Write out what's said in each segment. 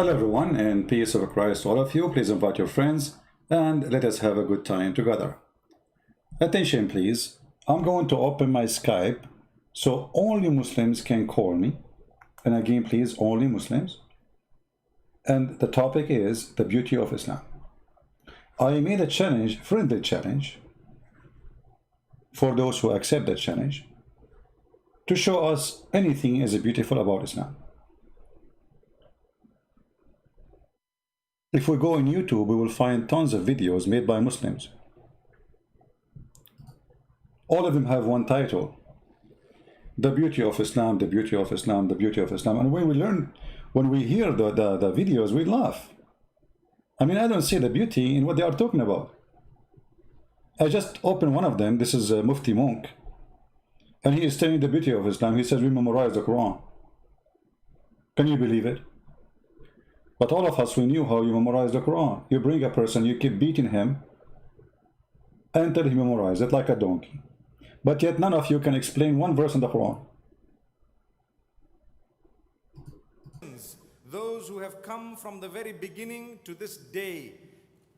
Hello everyone, and peace of Christ to all of you. Please invite your friends and let us have a good time together. Attention please, I'm going to open my Skype so only Muslims can call me. And again please, only Muslims. And the topic is the beauty of Islam. I made a challenge, friendly challenge, for those who accept that challenge, to show us anything is beautiful about Islam. If we go on YouTube, we will find tons of videos made by Muslims. All of them have one title: the beauty of Islam, the beauty of Islam, the beauty of Islam. And when we hear the videos, we laugh. I mean, I don't see the beauty in what they are talking about. I just opened one of them. This is Mufti Monk. And he is telling the beauty of Islam. He says we memorize the Quran. Can you believe it? But all of us, we knew how you memorize the Quran. You bring a person, you keep beating him until he memorizes it like a donkey. But yet none of you can explain one verse in the Quran. Those who have come from the very beginning to this day,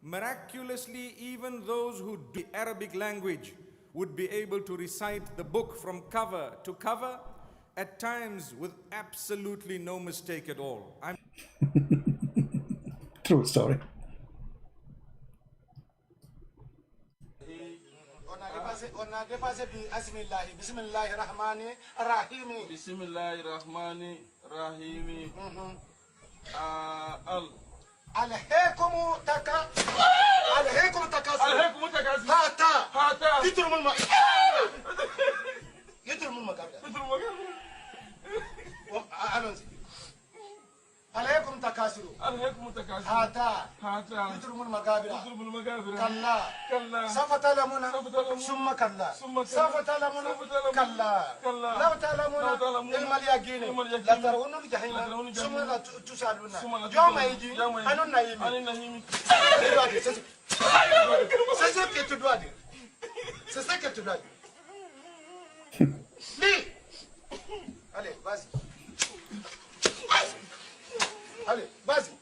miraculously, even those who do the Arabic language would be able to recite the book from cover to cover, at times with absolutely no mistake at all. True story. ألهيكم هاتا يترموا المقابر عليكم تكاثر هاتا يترموا المقابر كلا سوف تعلمون ثم كلا سوف تعلمون كلا لو تعلمون علم اليقين لترون الجحيم ثم لا تسألون يوم يجي أنا النعيم c'est ce que tu dois dire. C'est ce que tu dois dire. Lis. Allez, vas-y. Allez, vas-y.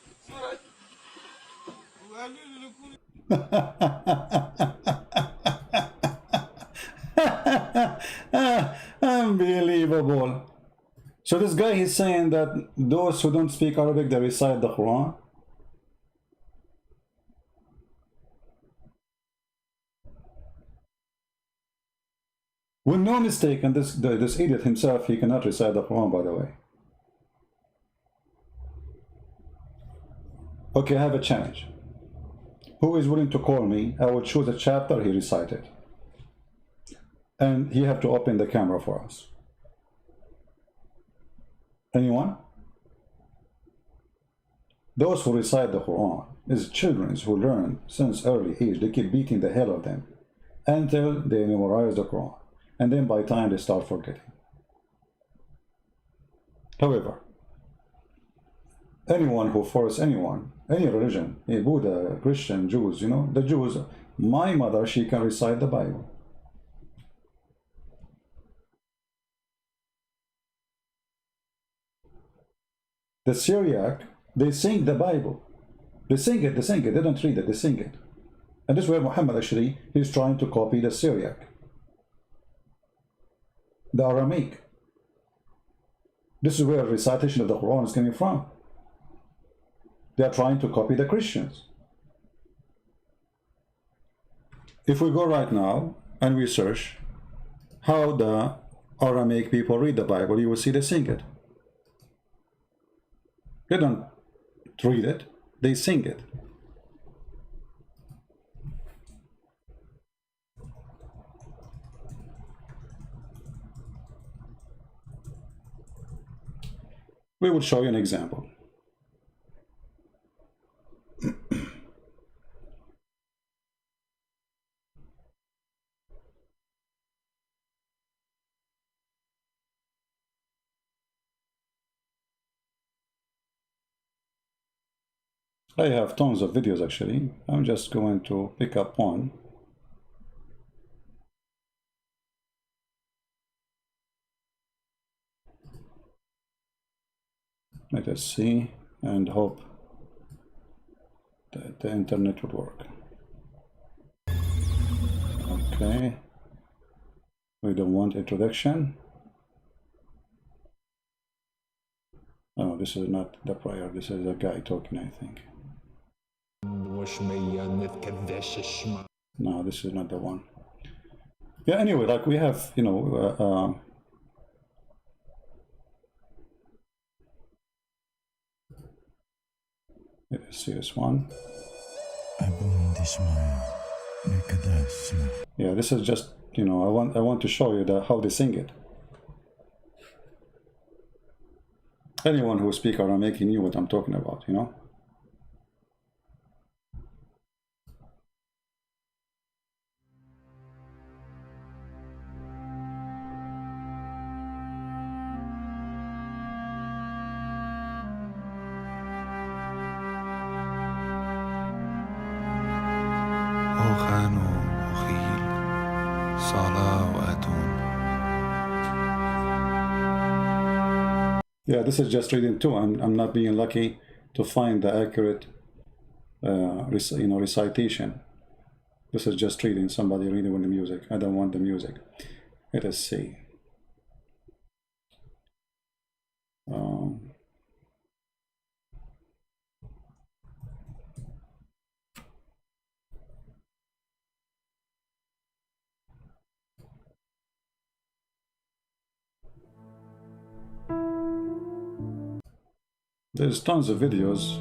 Unbelievable. So this guy is saying that those who don't speak Arabic, they recite the Quran. With no mistake, and this idiot himself, he cannot recite the Quran, by the way. Okay, I have a challenge. Who is willing to call me? I will choose a chapter he recited. And he have to open the camera for us. Anyone? Those who recite the Quran is children who learn since early age. They keep beating the hell of them until they memorize the Quran. And then by time they start forgetting. However, anyone who forces anyone, any religion, Buddha, Christian, Jews, you know, the Jews, my mother, she can recite the Bible. The Syriac, they sing the Bible. They sing it, they don't read it, they sing it. And this is where Muhammad actually is trying to copy the Syriac. The Aramaic. This is where recitation of the Quran is coming from. They are trying to copy the Christians. If we go right now and we search how the Aramaic people read the Bible, you will see they sing it. They don't read it, they sing it. We will show you an example. I have tons of videos actually. I'm just going to pick up one. Let us see and hope the internet would work. Okay. We don't want introduction. Oh, this is not the prior. This is a guy talking, I think. No, this is not the one. Yeah, anyway, like we have, you know, let's see this one. Yeah, this is just, you know, I want to show you how they sing it. Anyone who speaks Aramaic knew what I'm talking about, you know. Yeah, this is just reading too. I'm not being lucky to find the accurate, you know, recitation. This is just reading. Somebody reading with the music. I don't want the music. Let us see. There's tons of videos.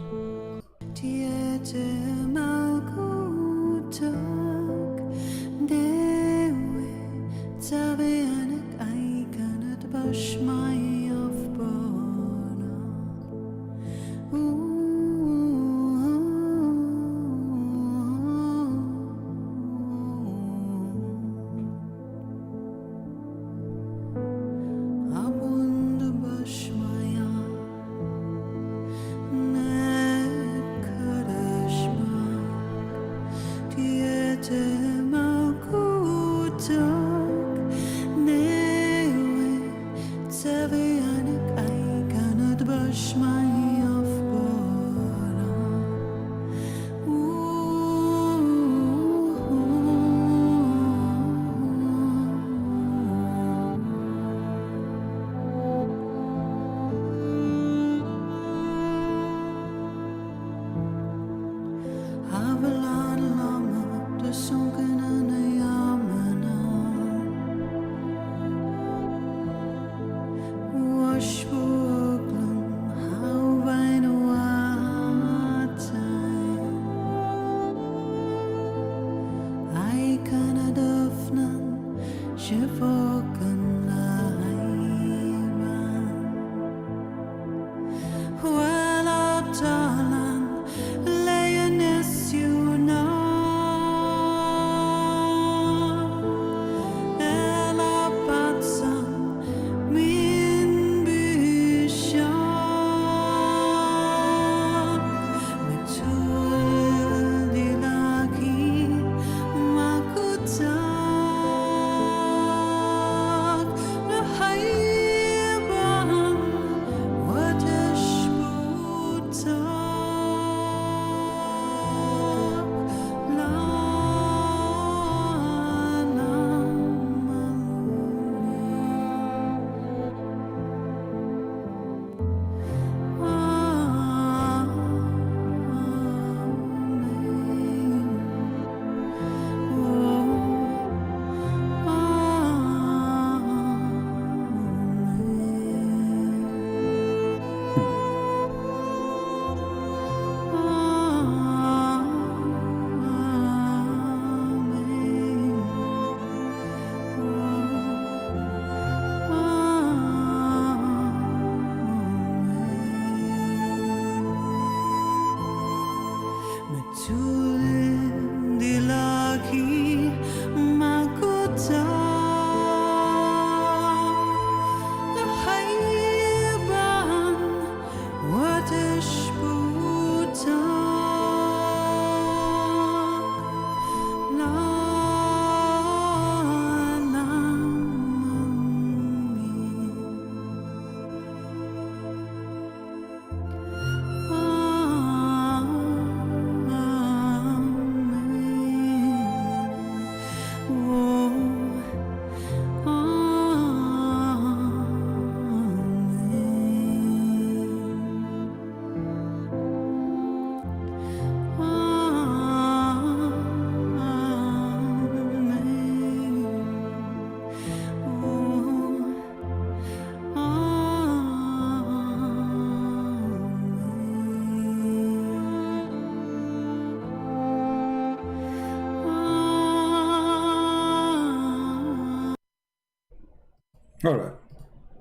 All right.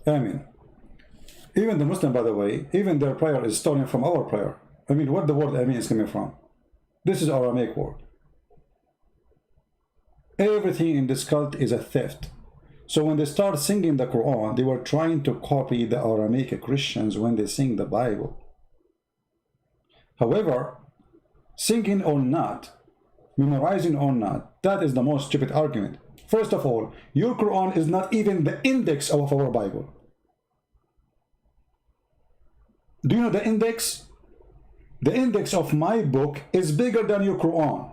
I mean, even the Muslim, by the way, even their prayer is stolen from our prayer. I mean, what the word I mean is coming from? This is Aramaic word. Everything in this cult is a theft. So when they start singing the Quran, they were trying to copy the Aramaic Christians when they sing the Bible. However, singing or not, memorizing or not, that is the most stupid argument. First of all, your Quran is not even the index of our Bible. Do you know the index? The index of my book is bigger than your Quran.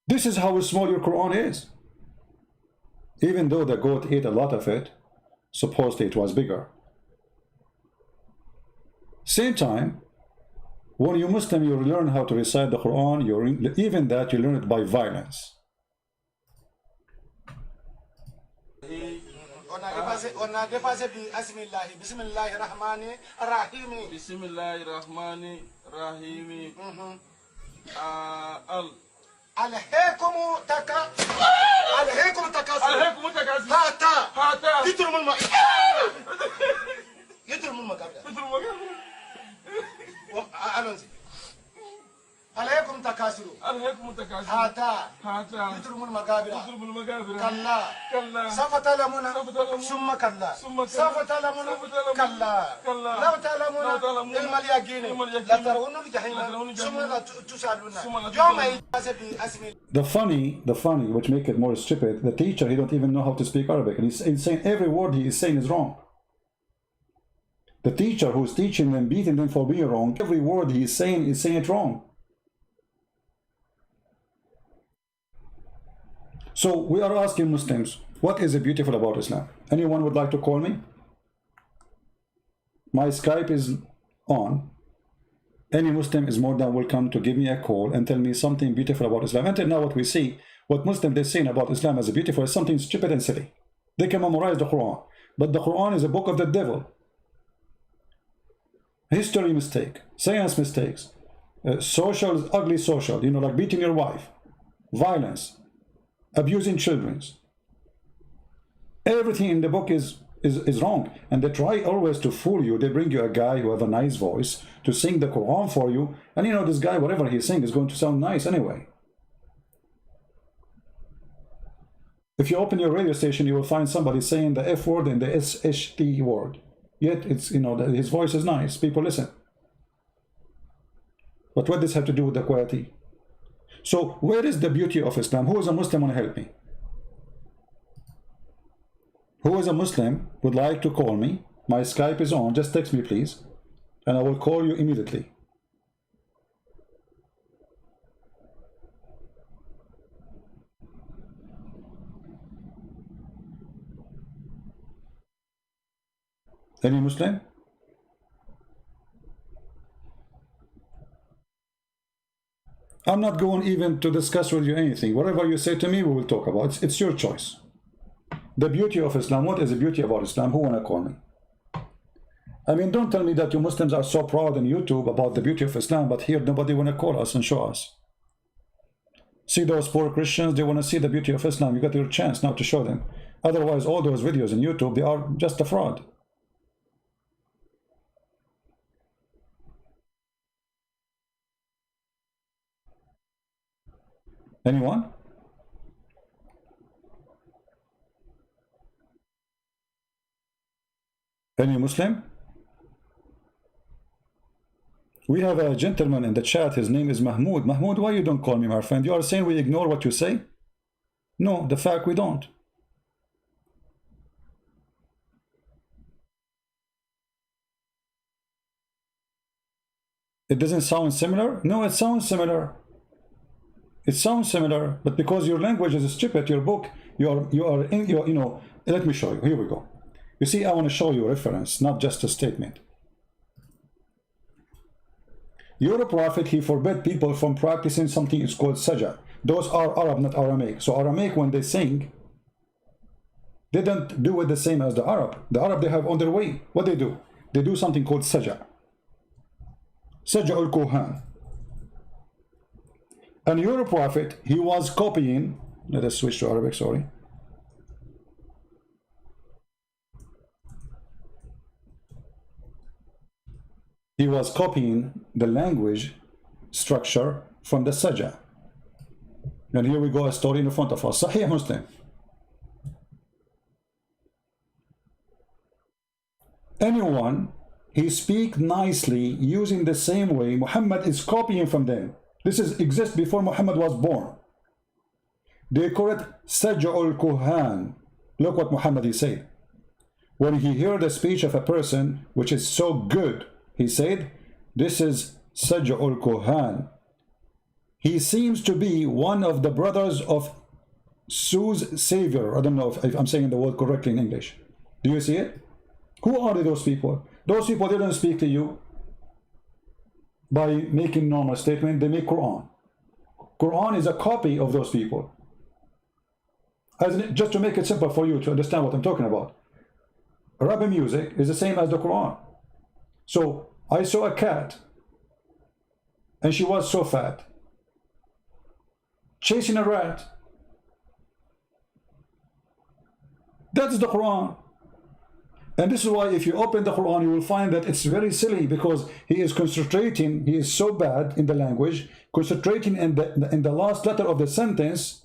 This is how small your Quran is. Even though the goat ate a lot of it, supposedly it was bigger. Same time, when you're Muslim, you learn how to recite the Quran, even that you learn it by violence. On a dépassé Bismillah Rahmani Rahimi. Bismillah Rahmani Rahimi. Alhaykum takasur. Hata. Yidrum al-Magabra. Allons-y. Alhaykum takasur. Hata. Yidrum al-Magabra. Kalla. Safa talamuna. Summa kalla. Safa talamuna. Kalla. Law talamuna. Ilma al-yaqini. La tarawunna al-jahima. Summa la tusaluna. Yawma asmi. The funny, which make it more stupid, the teacher, he don't even know how to speak Arabic, and he's saying every word he is saying is wrong. The teacher who's teaching them, beating them for being wrong, every word he is saying it wrong. So we are asking Muslims, what is beautiful about Islam? Anyone would like to call me? My Skype is on. Any Muslim is more than welcome to give me a call and tell me something beautiful about Islam. Until now, what we see, what Muslims they're saying about Islam as beautiful is something stupid and silly. They can memorize the Quran, but the Quran is a book of the devil. History mistake, science mistakes, social, ugly social, you know, like beating your wife, violence, abusing children. Everything in the book is wrong, and they try always to fool you. They bring you a guy who have a nice voice to sing the Quran for you, and you know this guy, whatever he's saying is going to sound nice anyway. If you open your radio station, you will find somebody saying the F word and the SHT word, yet it's, you know, his voice is nice, people listen. But what does this have to do with the quality? So where is the beauty of Islam? Who is a Muslim want to help me? Who is a Muslim would like to call me? My Skype is on. Just text me, please, and I will call you immediately. Any Muslim? I'm not going even to discuss with you anything. Whatever you say to me, we will talk about. It's your choice. The beauty of Islam. What is the beauty about Islam? Who wanna call me? I mean, don't tell me that you Muslims are so proud on YouTube about the beauty of Islam, but here nobody wanna call us and show us. See those poor Christians, they wanna see the beauty of Islam. You got your chance now to show them. Otherwise, all those videos on YouTube, they are just a fraud. Anyone? Any Muslim? We have a gentleman in the chat. His name is Mahmoud. Mahmoud, why you don't call me, my friend? You are saying we ignore what you say? No, the fact we don't. It doesn't sound similar? No, it sounds similar. It sounds similar, but because your language is stupid, your book, you know, let me show you. Here we go. You see, I want to show you a reference, not just a statement. Your prophet, he forbid people from practicing something is called saj'a. Those are Arab, not Aramaic. So Aramaic, when they sing, they don't do it the same as the Arab. The Arab, they have on their way. What they do? They do something called saj'a. Saj'ul Kuhan. And your prophet, he was copying, let us switch to Arabic, sorry. He was copying the language structure from the Saj'a. And here we go, a story in front of us. Sahih Muslim. Anyone, he speak nicely using the same way, Muhammad is copying from them. This exists before Muhammad was born. They call it Saj'ul Kuhan. Look what Muhammad he said. When he heard the speech of a person which is so good, he said, this is Saj'ul Kuhan. He seems to be one of the brothers of Sue's Savior. I don't know if I'm saying the word correctly in English. Do you see it? Who are those people? Those people didn't speak to you by making normal statement. They make Quran. Quran is a copy of those people. Just to make it simple for you to understand what I'm talking about. Arabic music is the same as the Quran. So I saw a cat and she was so fat, chasing a rat. That's the Quran. And this is why if you open the Quran, you will find that it's very silly, because he is concentrating, he is so bad in the language, concentrating in the last letter of the sentence,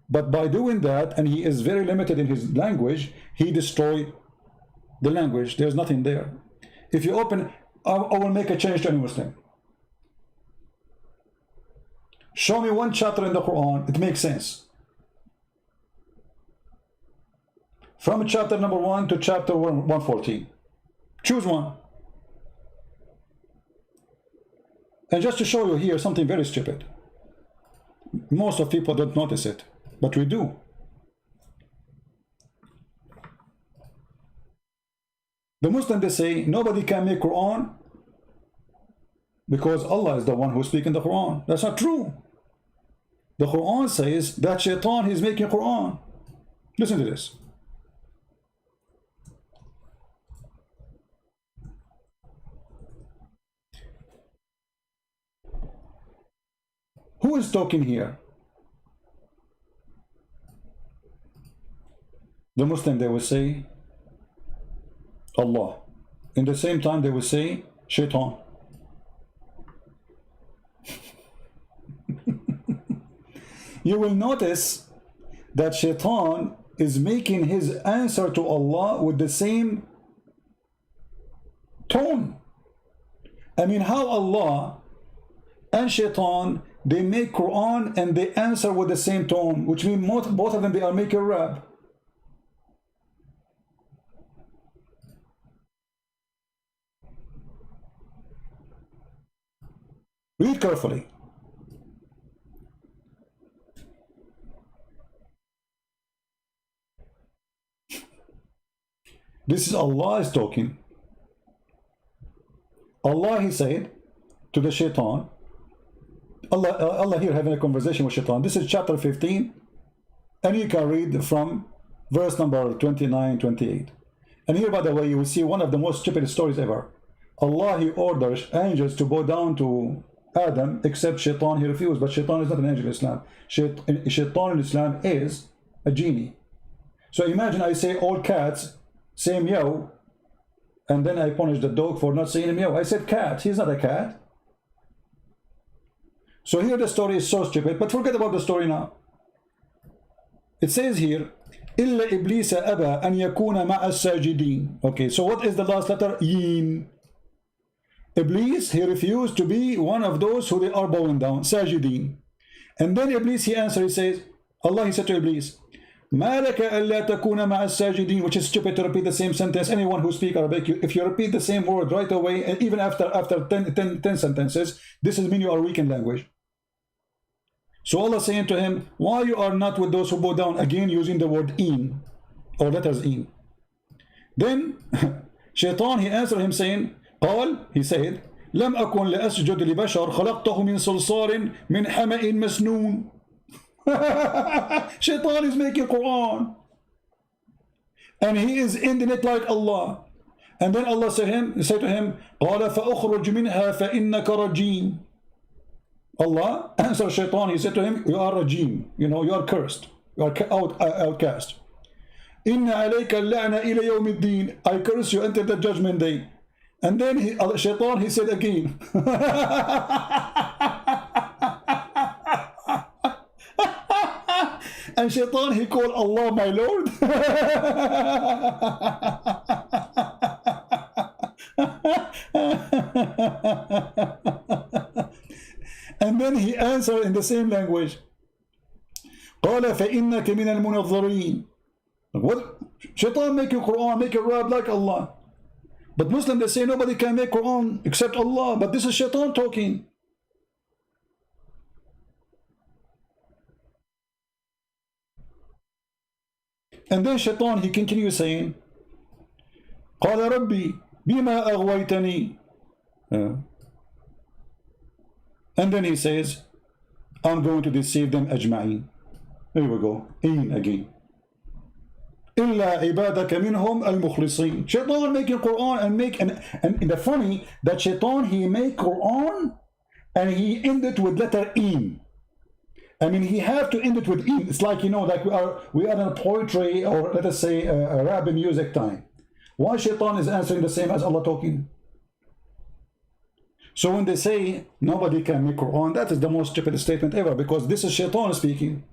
but by doing that, and he is very limited in his language, he destroyed the language. There's nothing there. If you open, I will make a change to any Muslim. Show me one chapter in the Quran, it makes sense. From chapter number 1 to chapter 114. Choose one. And just to show you here something very stupid. Most of people don't notice it, but we do. The Muslims, they say nobody can make Quran because Allah is the one who's speaking the Quran. That's not true. The Quran says that Shaitan is making Quran. Listen to this. Who is talking here? The Muslim, they will say Allah. In the same time, they will say Shaitan. You will notice that Shaitan is making his answer to Allah with the same tone. I mean, how Allah and Shaitan, they make Quran and they answer with the same tone, which means both of them, they are making rap. Read carefully. This is Allah is talking. Allah, he said to the Shaitan, Allah here having a conversation with Shaitan. This is chapter 15, and you can read from verse number 29, 28. And here, by the way, you will see one of the most stupid stories ever. Allah, he orders angels to bow down to Adam, except Shaitan, he refused. But Shaitan is not an angel in Islam. Shaitan in Islam is a genie. So imagine I say all cats say meow, and then I punish the dog for not saying meow. I said cat, he's not a cat. So here the story is so stupid, but forget about the story now. It says here, إِلَّا إِبْلِيسَ أَبَى أَنْ يَكُونَ مَعَ السَّاجِدِينَ. Okay, so what is the last letter? Yin. Iblis, he refused to be one of those who they are bowing down, sajideen. And then Iblis, he answered, he says, Allah, he said to Iblis, مَا لَكَ أَلَّا تَكُونَ مَعَ السَّاجِدِينَ, which is stupid to repeat the same sentence. Anyone who speaks Arabic, if you repeat the same word right away, and even after 10 sentences, this is mean you are weak in language. So Allah saying to him, why you are not with those who bow down, again using the word in, or letters in. Then Shaitan, he answered him saying, قال, he said, لم أكن لأسجد لبشر خلقته من صلصال من حمأ مسنون. Shaitan is making Quran, and he is ending it like Allah. And then Allah said to him, قَالَ فَأُخْرُجْ مِنْهَا فَإِنَّكَ رَجِيمٌ. Allah answered Shaitan, he said to him, you are rajim, you know, you are cursed, you are outcast. إِنَّ عَلَيْكَ اللَّعْنَ إِلَى يَوْمِ الدِّينِ, I curse you until the judgment day. And then Shaitan, he said again, and Shaitan, he called Allah my Lord. And then he answered in the same language, قَالَ فَإِنَّكَ مِنَ الْمُنَظَّرِينَ. What? Shaitan make you Quran, make you rap like Allah. But Muslims, they say nobody can make Quran except Allah. But this is Shaitan talking. And then Shaitan, he continues saying, قَالَ رَبِّي بِمَا أَغْوَيْتَنِي. And then he says, I'm going to deceive them ajma'in. Here we go, in again. إِلَّا عِبَادَكَ مِنْهُمْ الْمُخْلِصِينَ. Shaitan making Quran and the funny that Shaitan, he make Quran and he end it with letter in. I mean, he have to end it with in. It's like, you know, like we are in a poetry or let us say a rap music time. Why Shaitan is answering the same as Allah talking? So when they say nobody can make Quran, that is the most stupid statement ever, because this is Shaitan speaking.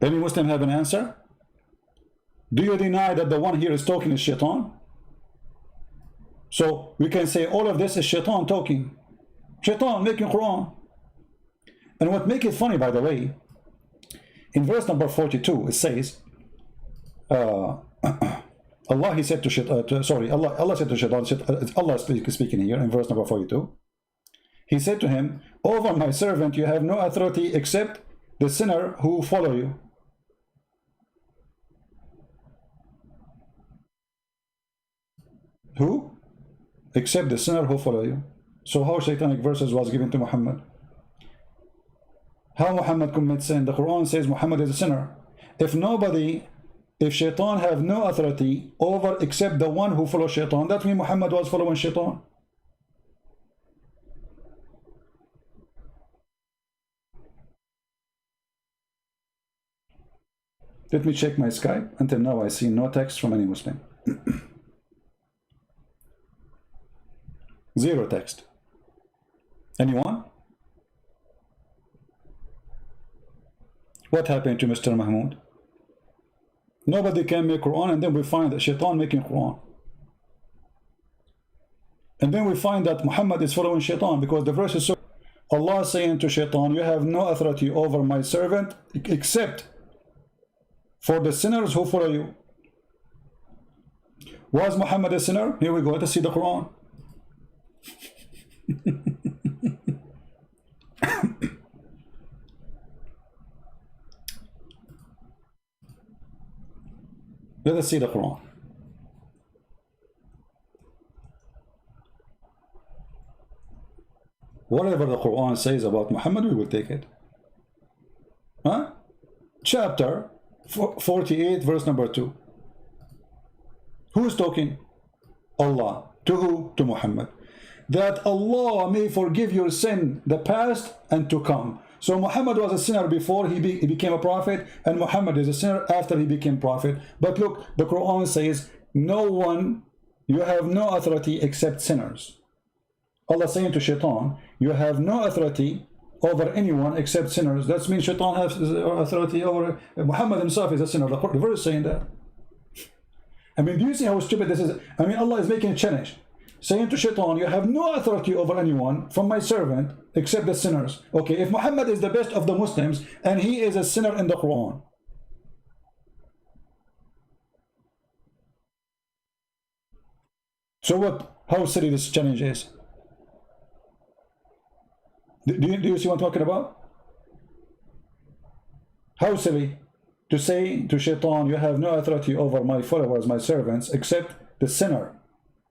Any Muslim have an answer? Do you deny that the one here is talking is Shaitan? So we can say all of this is Shaitan talking. Shaitan making Quran. And what makes it funny, by the way, in verse number 42, it says, Allah, he said to Shaitan, Allah said to Shaitan, Allah is speaking here in verse number 42. He said to him, over my servant you have no authority except the sinner who follow you. Who? Except the sinner who follow you. So how Shaitanic verses was given to Muhammad? How Muhammad commits sin? The Quran says Muhammad is a sinner. If Shaitan have no authority over except the one who follows Shaitan, that means Muhammad was following Shaitan. Let me check my Skype. Until now I see no text from any Muslim. Zero text. Anyone? What happened to Mr. Mahmoud? Nobody can make Quran, and then we find that Shaitan making Quran. And then we find that Muhammad is following Shaitan, because the verse is so. Allah saying to Shaitan, you have no authority over my servant except for the sinners who follow you. Was Muhammad a sinner? Here we go. Let us see the Quran. Let us see the Quran. Whatever the Quran says about Muhammad, we will take it. Huh? Chapter 48, verse number 2. Who is talking? Allah. To who? To Muhammad. That Allah may forgive your sin, the past and to come. So Muhammad was a sinner before he became a prophet, and Muhammad is a sinner after he became prophet. But look, the Quran says, no one, you have no authority except sinners. Allah saying to Shaitan, you have no authority over anyone except sinners. That means Shaitan has authority over Muhammad himself is a sinner. The verse is saying that. I mean, do you see how stupid this is? I mean, Allah is making a challenge, saying to Shaitan, you have no authority over anyone from my servant except the sinners. Okay, if Muhammad is the best of the Muslims and he is a sinner in the Quran, so what? How silly this challenge is. Do you see what I'm talking about? How silly to say to Shaitan, you have no authority over my followers, my servants, except the sinner.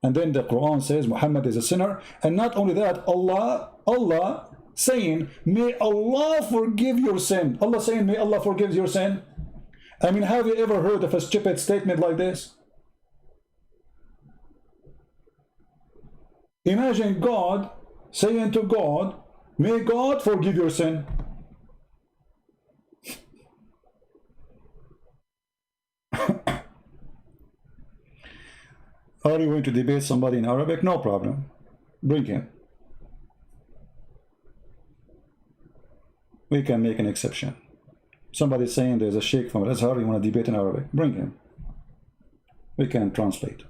And then the Quran says Muhammad is a sinner. And not only that, Allah saying, may Allah forgive your sin. Allah saying, may Allah forgive your sin. I mean, have you ever heard of a stupid statement like this? Imagine God saying to God, may God forgive your sin. Are you going to debate somebody in Arabic? No problem. Bring him. We can make an exception. Somebody saying there's a sheikh from Al-Azhar, you want to debate in Arabic? Bring him. We can translate.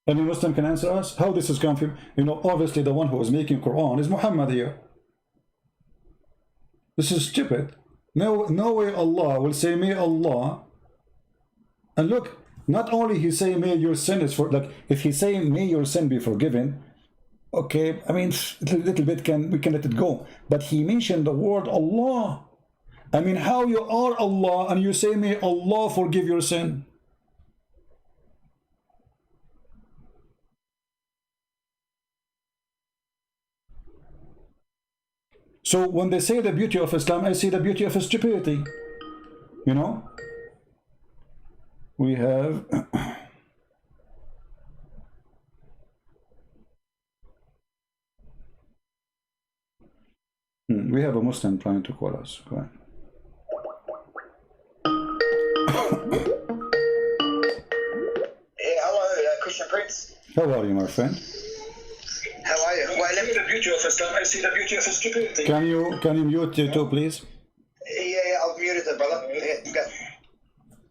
Any Muslim can answer us how this is come from. You know, obviously the one who is making Quran is Muhammad here. This is stupid. No way Allah will say may Allah. And look, not only he say may your sin is for, like if he say may your sin be forgiven, okay, I mean a little bit we can let it go. But he mentioned the word Allah. I mean, how you are Allah and you say may Allah forgive your sin? So when they say the beauty of Islam, I see the beauty of stupidity. You know? We have we have a Muslim trying to call us. Go ahead. Hey, hello, Christian Prince. How are you, my friend? How are you? Well, let me the beauty of Islam. I see the beauty of stupidity. Can you mute you too, please? Yeah, I've muted it, brother. Yeah, go.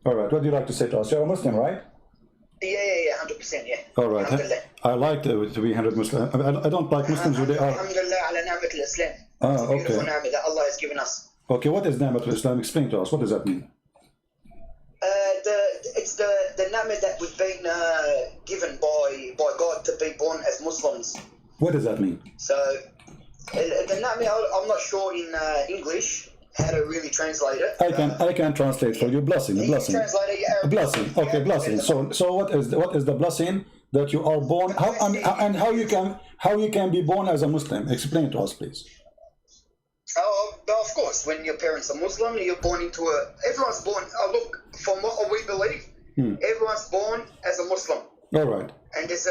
All right. What do you like to say to us? You're a Muslim, right? Yeah, 100%, yeah. All right. I like to be 100 Muslim. I don't like Muslims who they are. Alhamdulillah ala ni'mat al-Islam. Ah, okay. Beautiful ni'mat that Allah has given us. Okay, what is Ni'mat al-Islam? Explain to us. What does that mean? It's the ni'mat that we've been given by God to be born as Muslims. What does that mean? So, the ni'mat, I'm not sure in English how to really translate it. I can translate for you. Blessing, a blessing. A blessing. Okay, blessing. So what is the blessing that you are born? How you can be born as a Muslim? Explain to us, please. Oh, of course. When your parents are Muslim, you're born into everyone's born. Look, from what we believe, everyone's born as a Muslim. All right. And there's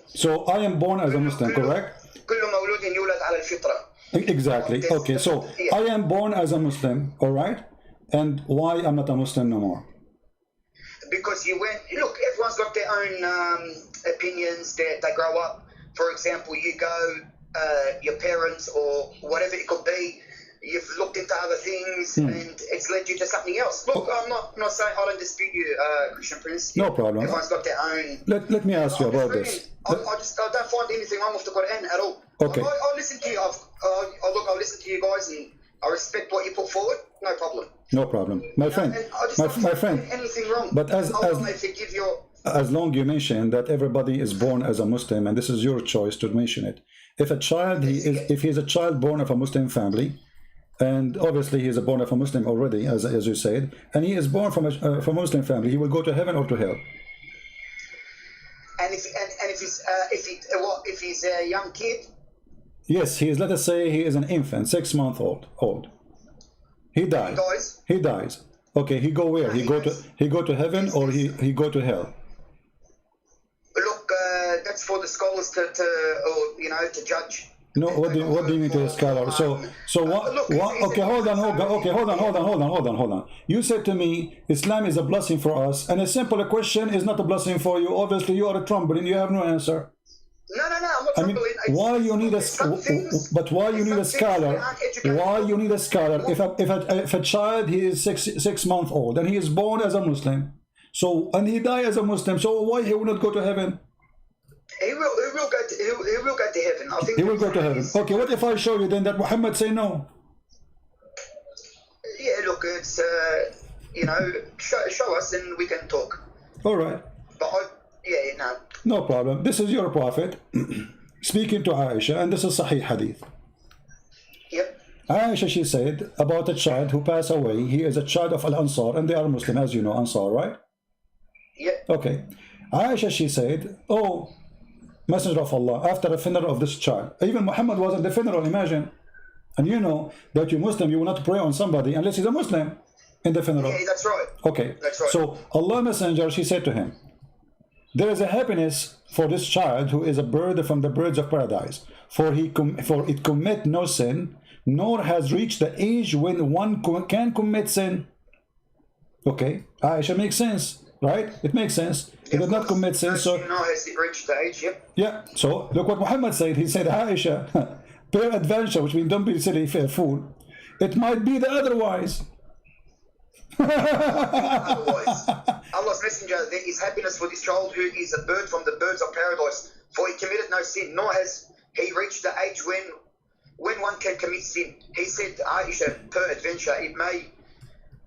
So I am born as a Muslim, correct? كل مولود يولد على الفطرة. Exactly. Okay, so I am born as a Muslim, all right? And why I'm not a Muslim no more? Because look, everyone's got their own opinions. They grow up. For example, you go, your parents or whatever it could be, you've looked into other things and it's led you to something else. Look, I'm not saying I don't dispute you, Christian Prince. No problem. Everyone's got their own. Let me ask you about this. I don't find anything wrong with the Quran at all. Okay. I listen to you. I listen to you guys, and I respect what you put forward. No problem. No problem, my friend. My friend. Anything wrong? But as long you mention that everybody is born as a Muslim, and this is your choice to mention it. If he is a child born of a Muslim family, and obviously he is born of a Muslim already, as you said, and he is born from a Muslim family, he will go to heaven or to hell. And if he's a young kid. Yes, he is. Let us say he is an infant, 6 months old. He dies. He dies. Okay, he go where? He go to heaven or he go to hell? Look, that's for the scholars to judge. No, what do you mean to the scholar? So what? Okay, hold on. You said to me, Islam is a blessing for us, and a simple question is not a blessing for you. Obviously, you are a trembling. You have no answer. No, I'm not trembling. Why you need a scholar? Why you need a scholar? If a child he is six months old and he is born as a Muslim, and he die as a Muslim, so why he will not go to heaven? He will go to heaven. I think he will go to heaven. Okay, what if I show you then that Muhammad say no? Yeah, look, it's show us and we can talk. All right. But no. No problem. This is your prophet speaking to Aisha, and this is Sahih Hadith. Yep. Aisha, she said about a child who passed away. He is a child of Al-Ansar, and they are Muslim, as you know, Ansar, right? Yep. Okay. Aisha, she said, oh, Messenger of Allah, after the funeral of this child, even Muhammad was at the funeral, imagine. And you know that you're Muslim, you will not pray on somebody unless he's a Muslim in the funeral. Yeah, that's right. Okay. That's right. So Allah Messenger, she said to him, there is a happiness for this child who is a bird from the birds of paradise. For it commit no sin, nor has reached the age when one can commit sin. Okay, Aisha, makes sense, right? It makes sense. He did not commit sin, so has it reached the age? Yep. yeah. So look what Muhammad said. He said, Aisha, peradventure, which means don't be silly, fair fool. It might be the otherwise. Otherwise, Allah's Messenger, there is happiness for this child who is a bird from the birds of paradise. For he committed no sin, nor has he reached the age when one can commit sin. He said, Aisha, peradventure, it may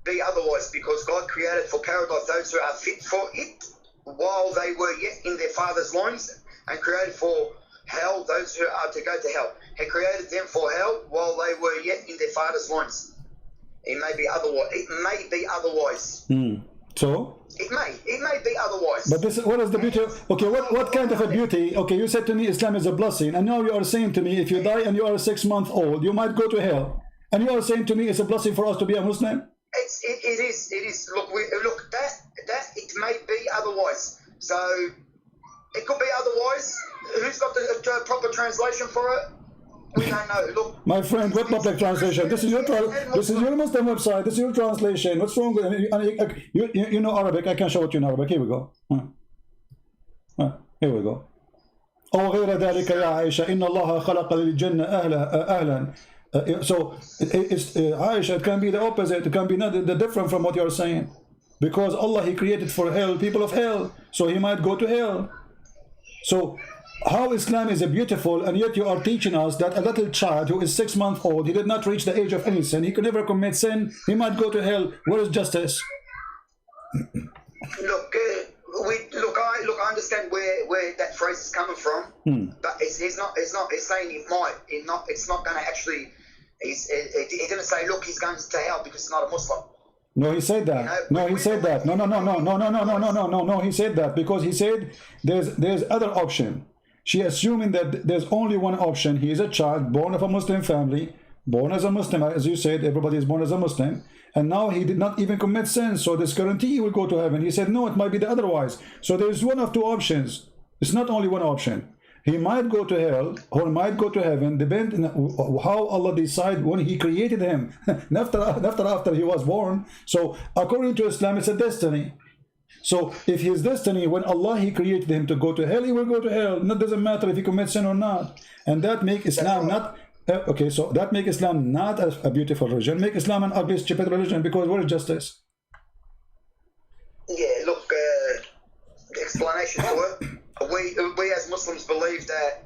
be otherwise, because God created for paradise those who are fit for it while they were yet in their father's loins, and created for hell those who are to go to hell. He created them for hell while they were yet in their father's loins. It may be otherwise. It may be otherwise. So? It may be otherwise. But this, what is the beauty? Okay, what kind of a beauty? Okay, you said to me Islam is a blessing, and now you are saying to me if you die and you are 6 months old, you might go to hell. And you are saying to me it's a blessing for us to be a Muslim? It is. Look, that it may be otherwise. So it could be otherwise. Who's got the proper translation for it? We don't know. Look, my friend, what public translation? This is your Muslim website. This is your translation. What's wrong with you know Arabic? I can show it to you in Arabic. Here we go. Here we go. أو غير ذلك يا عائشة إن الله خلق للجنة أهلا. So it's Aisha, it can be the opposite. It can be not the different from what you are saying, because Allah, He created for hell people of hell, so He might go to hell. So how Islam is a beautiful, and yet you are teaching us that a little child who is 6 months old, he did not reach the age of any sin, he could never commit sin, he might go to hell. Where is justice? I understand where that phrase is coming from, but he's not. He's saying he might. It's not going to actually. He didn't say, look, he's going to hell because he's not a Muslim. No, he said that. No, he said that. No. He said that because he said there's other option. She assuming that there's only one option. He is a child born of a Muslim family, born as a Muslim, as you said, everybody is born as a Muslim, and now he did not even commit sin, so this guarantee he will go to heaven. He said no, it might be the otherwise. So there's one of two options. It's not only one option. He might go to hell or might go to heaven, depending on how Allah decide when He created him, after he was born. So according to Islam, it's a destiny. So if his destiny, when Allah He created him to go to hell, he will go to hell. It doesn't matter if he commits sin or not. And that make Islam not okay. So that make Islam not a beautiful religion. Make Islam an ugly, stupid religion. Because where is justice? Yeah, look, the explanation for it. We as Muslims believe that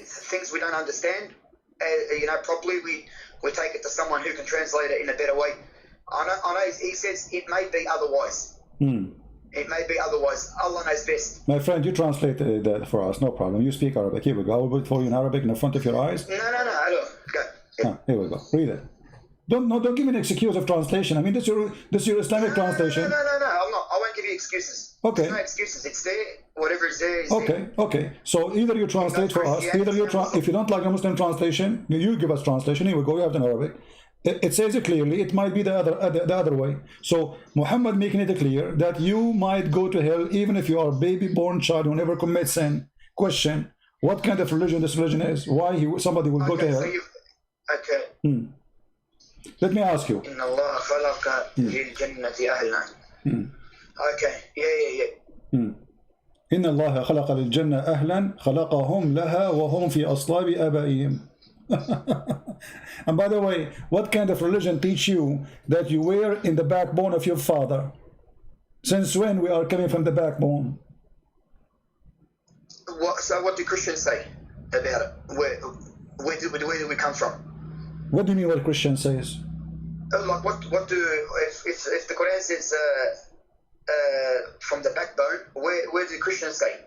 things we don't understand, properly, we take it to someone who can translate it in a better way. I know he says it may be otherwise. It may be otherwise. Allah knows best. My friend, you translate that for us, no problem. You speak Arabic. Here we go. I will put it for you in Arabic in the front of your eyes. No. Look, go. Yeah. Here we go. Read it. Don't give me an excuse of translation. I mean, this is your Islamic translation. No. I'm not. I won't give you excuses. Okay. There's no excuses. It's there. Whatever is there is there. Okay. So either you translate for us, either you if you don't like a Muslim translation, you give us translation. Here we go. We have it in Arabic. It says it clearly. It might be the other way. So Muhammad making it clear that you might go to hell even if you are a baby-born child who never commits sin. Question: what kind of religion this religion is? Why somebody will go to hell? Okay. Let me ask you. Inna Allah khalaqa lil-jannati ahlan. Okay. Yeah. إن الله خلق للجنة أهلا خلقهم لها وهم في أصلاب آبائهم. And by the way, what kind of religion teach you that you were in the backbone of your father? Since when we are coming from the backbone? So what do Christians say about it? Where do we come from? What do you mean what Christian says? Like what do if the Quran says from the backbone, where do Christians say?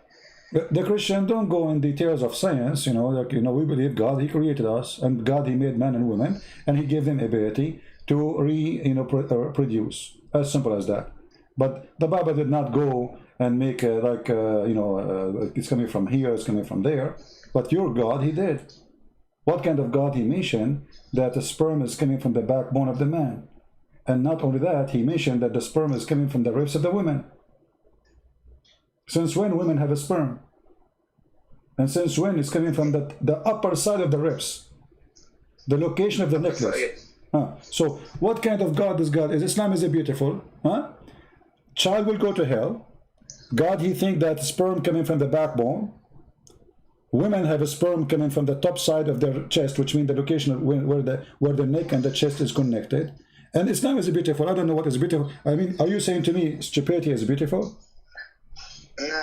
The Christian don't go in details of science, we believe God, He created us, and God, He made man and woman, and He gave them ability to produce. As simple as that. But the Bible did not go and make it's coming from here, it's coming from there. But your God, He did. What kind of God he mentioned that the sperm is coming from the backbone of the man. And not only that, he mentioned that the sperm is coming from the ribs of the women. Since when women have a sperm? And since when it's coming from the upper side of the ribs? The location of the necklace. So what kind of God is God? Is Islam is beautiful? Child will go to hell. God, he think that sperm coming from the backbone. Women have a sperm coming from the top side of their chest, which means the location of where the neck and the chest is connected. And Islam is beautiful. I don't know what is beautiful. I mean, are you saying to me stupidity is beautiful? No.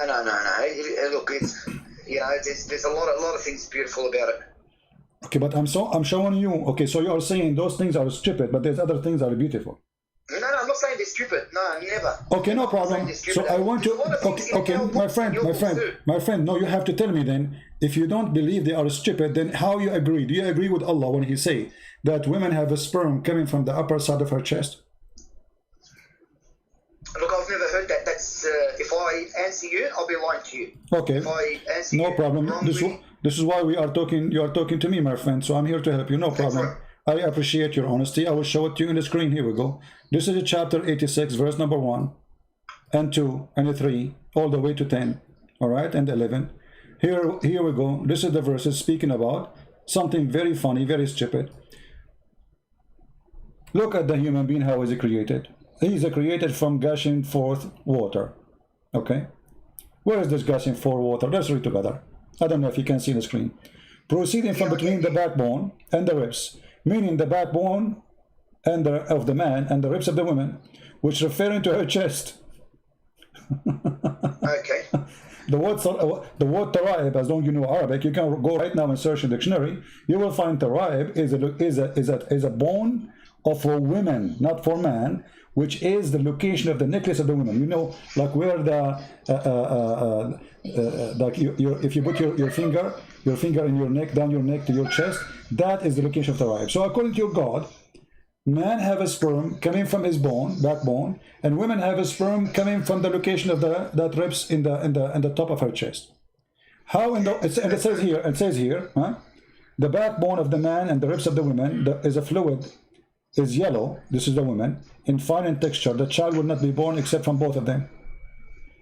Look, it's, you know, there's a lot of things beautiful about it. Okay, but I'm showing you. Okay, so you are saying those things are stupid, but there's other things that are beautiful. No, I'm not saying they're stupid. No, never. Okay, no problem. So I want to. Okay, my friend. No, you have to tell me then. If you don't believe they are stupid, then how you agree? Do you agree with Allah when He say that women have a sperm coming from the upper side of her chest? Look, I've never heard that. That's if I answer you, I'll be lying to you. Okay. If I answer no you problem. wrongly, This is why we are talking. You are talking to me, my friend. So I'm here to help you. No problem. I appreciate your honesty. I will show it to you on the screen. Here we go. This is chapter 86, verse number 1 and 2 and 3, all the way to 10. All right, and 11. Here we go. This is the verses speaking about something very funny, very stupid. Look at the human being. How is he created? He is created from gushing forth water. Okay. Where is this gushing forth water? Let's read together. I don't know if you can see the screen. Proceeding from between the backbone and the ribs, meaning the backbone and of the man and the ribs of the woman, which referring to her chest. okay. The word taraib, as long as you know Arabic, you can go right now and search in the dictionary. You will find taraib is a bone of a woman, not for man, which is the location of the necklace of the woman. You know, like where the like if you put your finger in your neck, down your neck to your chest, that is the location of the taraib. So according to your God, man have a sperm coming from his backbone, and women have a sperm coming from the location of that ribs in the top of her chest. How and it says here, the backbone of the man and the ribs of the woman is a fluid, is yellow. This is the woman in fine in texture. The child will not be born except from both of them,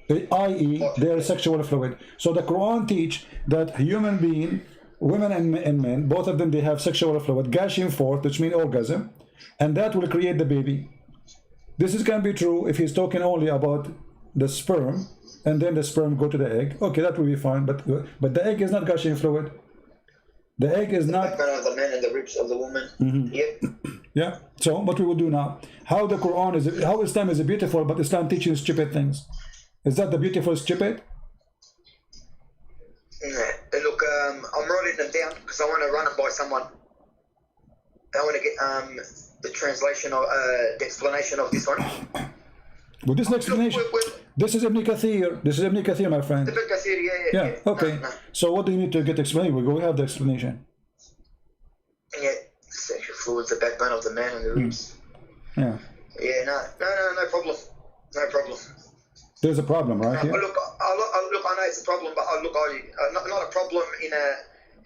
i.e. their sexual fluid. So the Quran teach that human being, women and men, both of them, they have sexual fluid gushing forth, which means orgasm, and that will create the baby. This is going to be true if he's talking only about the sperm, and then the sperm go to the egg. Okay, that will be fine, but the egg is not gushing fluid. The egg is not. The backbone of the man and the ribs of the woman. Mm-hmm. Yep. Yeah. So what we will do now? How the Quran is? How Islam is beautiful, but Islam teaching stupid things. Is that the beautiful stupid? No. Look, I'm writing them down because I want to run them by someone. I want to get the translation of the explanation of this one. Well, this explanation. This is Ibn Kathir. This is Ibn Kathir, my friend. Ibn Kathir, yeah. Okay. No. So what do you need to get explained? We have the explanation. Yeah, sexual fluids, the backbone of the man and the ribs. Yeah. Yeah. No problem. No problem. There's a problem, right? Yeah. Look, I know it's a problem, but not a problem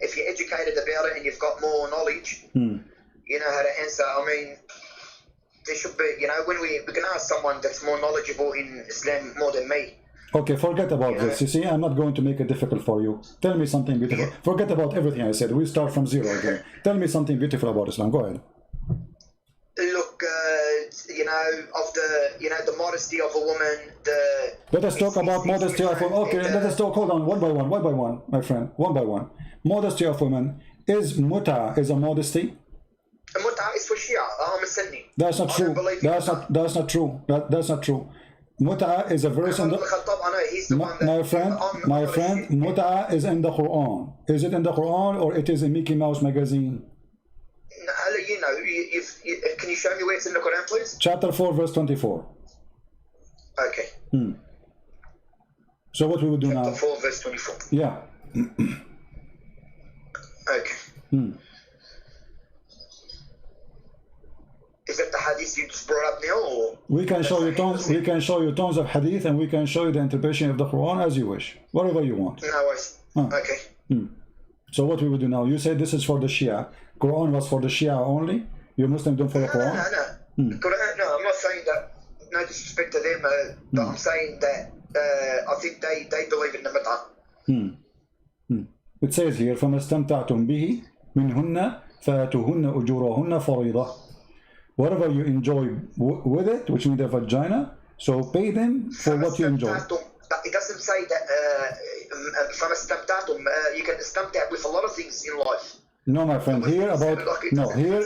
if you're educated about it and you've got more knowledge. You know how to answer. I mean, there should be, you know, when we can ask someone that's more knowledgeable in Islam more than me. Okay, forget about this. You see, I'm not going to make it difficult for you. Tell me something beautiful. Forget about everything I said. We start from zero again. Tell me something beautiful about Islam. Go ahead. Look, you know, the modesty of a woman. Let us talk about modesty of women. Okay, let us talk. Hold on, one by one, my friend. One by one. Modesty of women is muta is a modesty. Muta is for Shia. I'm a Sunni. That's not true. That's not true. That's not true. Muta is a verse in the my friend. Muta is in the Quran. Is it in the Quran or it is in Mickey Mouse magazine? You know, can you show me where it's in the Quran, please? Chapter 4, verse 24. Okay. So what we will do now? Chapter 4, verse 24. Yeah. Okay. Is that the hadith you just brought up now, or we can show you tons? We can show you tons of hadith, and we can show you the interpretation of the Quran as you wish, whatever you want. No worries. Okay. So what we would do now? You said this is for the Shia. Quran was for the Shia only. You Muslims don't follow Quran. No. No, I'm not saying that. No disrespect to them, but I'm saying that I think they believe in the mit'ah. It says here, فَمَا اسْتَمْتَعْتُمْ بِهِ مِنْهُنَّ فَآتُوهُنَّ أُجُورَهُنَّ فَرِيضَةً. Whatever you enjoy with it, which means the vagina, so pay them for what you enjoy. It doesn't say that from a stamtatum, you can stamtat with a lot of things in life. No, my friend, here about no here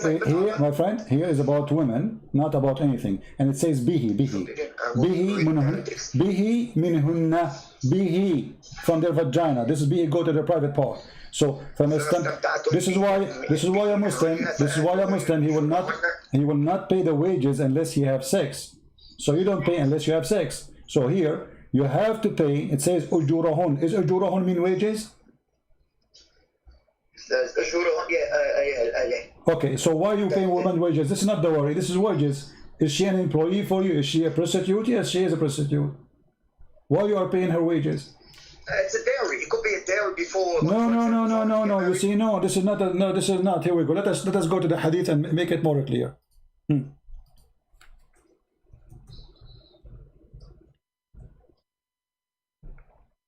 my friend, here is about women, not about anything. And it says bihi from their vagina. This is bihi, go to the private part. So from a this is why a Muslim he will not pay the wages unless he have sex. So you don't pay unless you have sex. So here you have to pay. It says ujurahun. Is ujurahun mean wages? Okay, so why you pay women wages? This is not the worry. This is wages. Is she an employee for you? Is she a prostitute? Yes, she is a prostitute. Why you are paying her wages? It's a dowry. It could be a dowry before. No. You see, no. This is not. No, this is not. Here we go. Let us go to the hadith and make it more clear.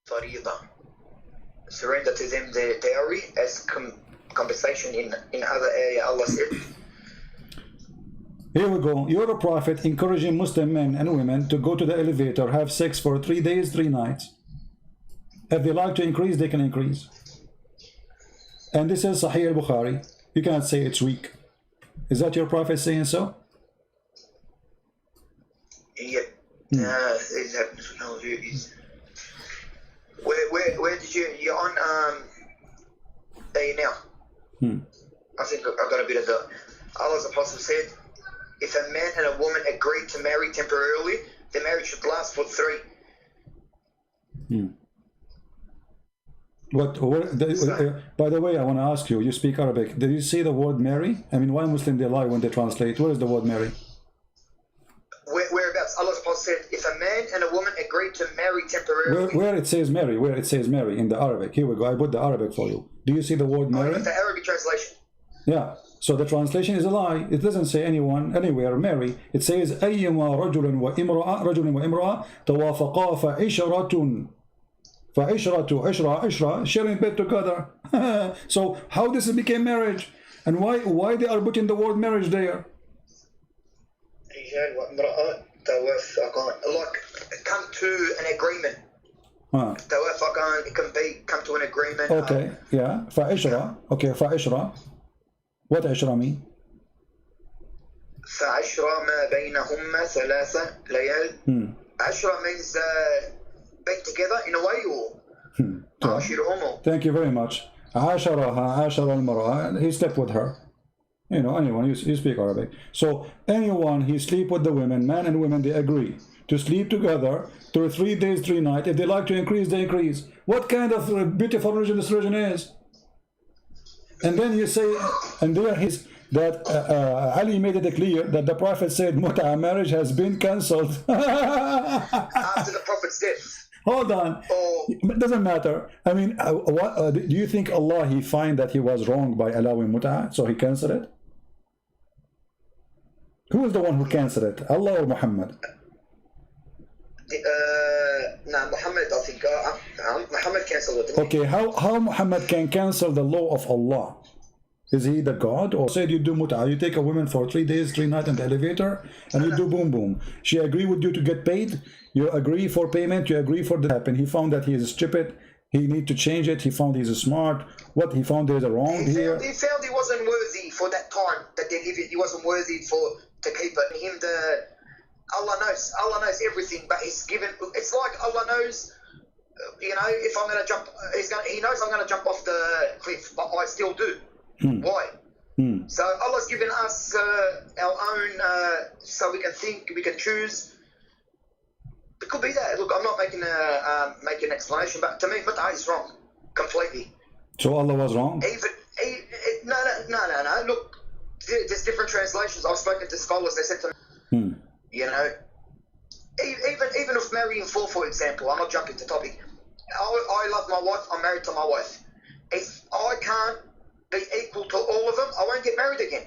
Faridah. Surrender to them the dowry as compensation in other area. Allah said. Here we go. You're a prophet encouraging Muslim men and women to go to the elevator, have sex for 3 days, 3 nights. If they like to increase, they can increase. And this is Sahih al-Bukhari. You cannot say it's weak. Is that your prophet saying so? Yep. Where did you're on there now? I think I got a bit of the Allah's apostle said, if a man and a woman agree to marry temporarily, the marriage should last for 3. By the way, I want to ask you, you speak Arabic. Did you see the word marry? I mean, why Muslim they lie when they translate? Where is the word marry? Whereabouts? Allah's apostle said, if a man and a woman agree to marry temporarily. Where it says marry, in the Arabic. Here we go. I put the Arabic for you. Do you see the word marry? The Arabic translation. Yeah. So the translation is a lie. It doesn't say anyone, anywhere, marry. It says أيما رجل وامرأة توافقا فعشرة sharing bed together. So how this became marriage? And why they are putting the word marriage there? Like come to an agreement. It can be come to an agreement. Okay, yeah. فعشرة. Okay, فعشرة. What عشرة mean? فعشرة ما بينهما 3 ليال. عشرة means being together in a way or Thank you very much. عاشرها المرأة. He slept with her. You know, anyone, you speak Arabic. So anyone he sleep with the women, man and women, they agree to sleep together through 3 days, 3 nights. If they like to increase, they increase. What kind of beautiful religion this religion is? And then you say, and there is that Ali made it clear that the Prophet said Mut'a marriage has been cancelled. After the Prophet's death. Hold on. It doesn't matter. I mean, do you think Allah, he find that he was wrong by allowing Mut'a, so he cancelled it? Who is the one who cancelled it? Allah or Muhammad? No, Muhammad, I think. Muhammad cancelled it. Okay, how Muhammad can cancel the law of Allah? Is he the God? Or said you do Mut'a, you take a woman for 3 days, 3 nights in the elevator, and you do boom boom. She agree with you to get paid, you agree for payment, you agree for the happen. He found that he is stupid, he need to change it, he found he's smart. What he found there's a wrong here. He found he wasn't worthy for that time that they give it. He wasn't worthy to keep it. Allah knows everything, but he's given. It's like Allah knows, you know, if I'm going to jump, he knows I'm going to jump off the cliff, but I still do. Why? So Allah's given us our own, so we can think, we can choose. It could be that. Look, I'm not making an explanation, but to me, Mut'a is wrong completely. So Allah was wrong? No. Look, there's different translations. I've spoken to scholars. They said to me, you know, even if marrying for example, I'm not jumping to topic. I love my wife. I'm married to my wife. if I can't be equal to all of them, I won't get married again.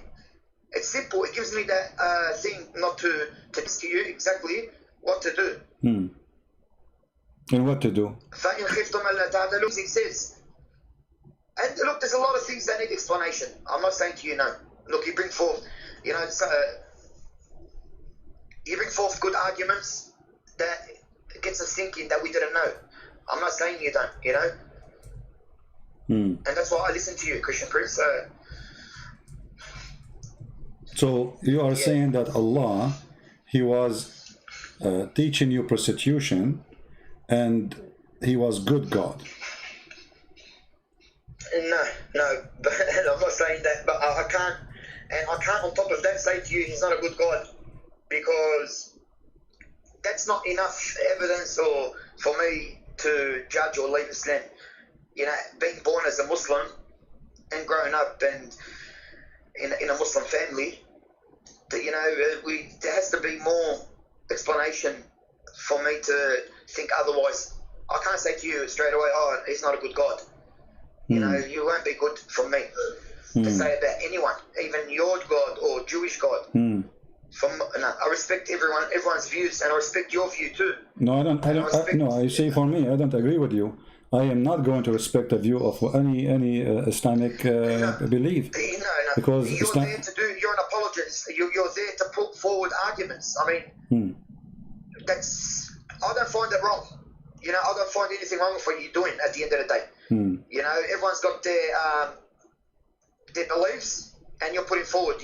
It's simple. It gives me that thing not to tell you exactly what to do. And what to do? فَإِنْ خِفْتُمْ أَلَّا تَعْدِلُوا, it says. And look, there's a lot of things that need explanation. I'm not saying to you no. Look, you bring forth, you bring forth good arguments that gets us thinking that we didn't know. I'm not saying you don't, And that's why I listen to you, Christian Prince. So you are saying that Allah, He was teaching you prostitution, and He was good God. No, but I'm not saying that, but I can't on top of that say to you He's not a good God, because that's not enough evidence or for me to judge or leave Islam. Being born as a Muslim and growing up and in a Muslim family, there has to be more explanation for me to think otherwise. I can't say to you straight away, oh, He's not a good God. You won't be good from me to say about anyone, even your God or Jewish God. I respect everyone's views, and I respect your view too. No, I don't. I say for me, I don't agree with you. I am not going to respect the view of any Islamic belief. No. Because you're an apologist. You're there to put forward arguments. I mean, I don't find it wrong. I don't find anything wrong with what you're doing at the end of the day. Everyone's got their beliefs, and you're putting forward.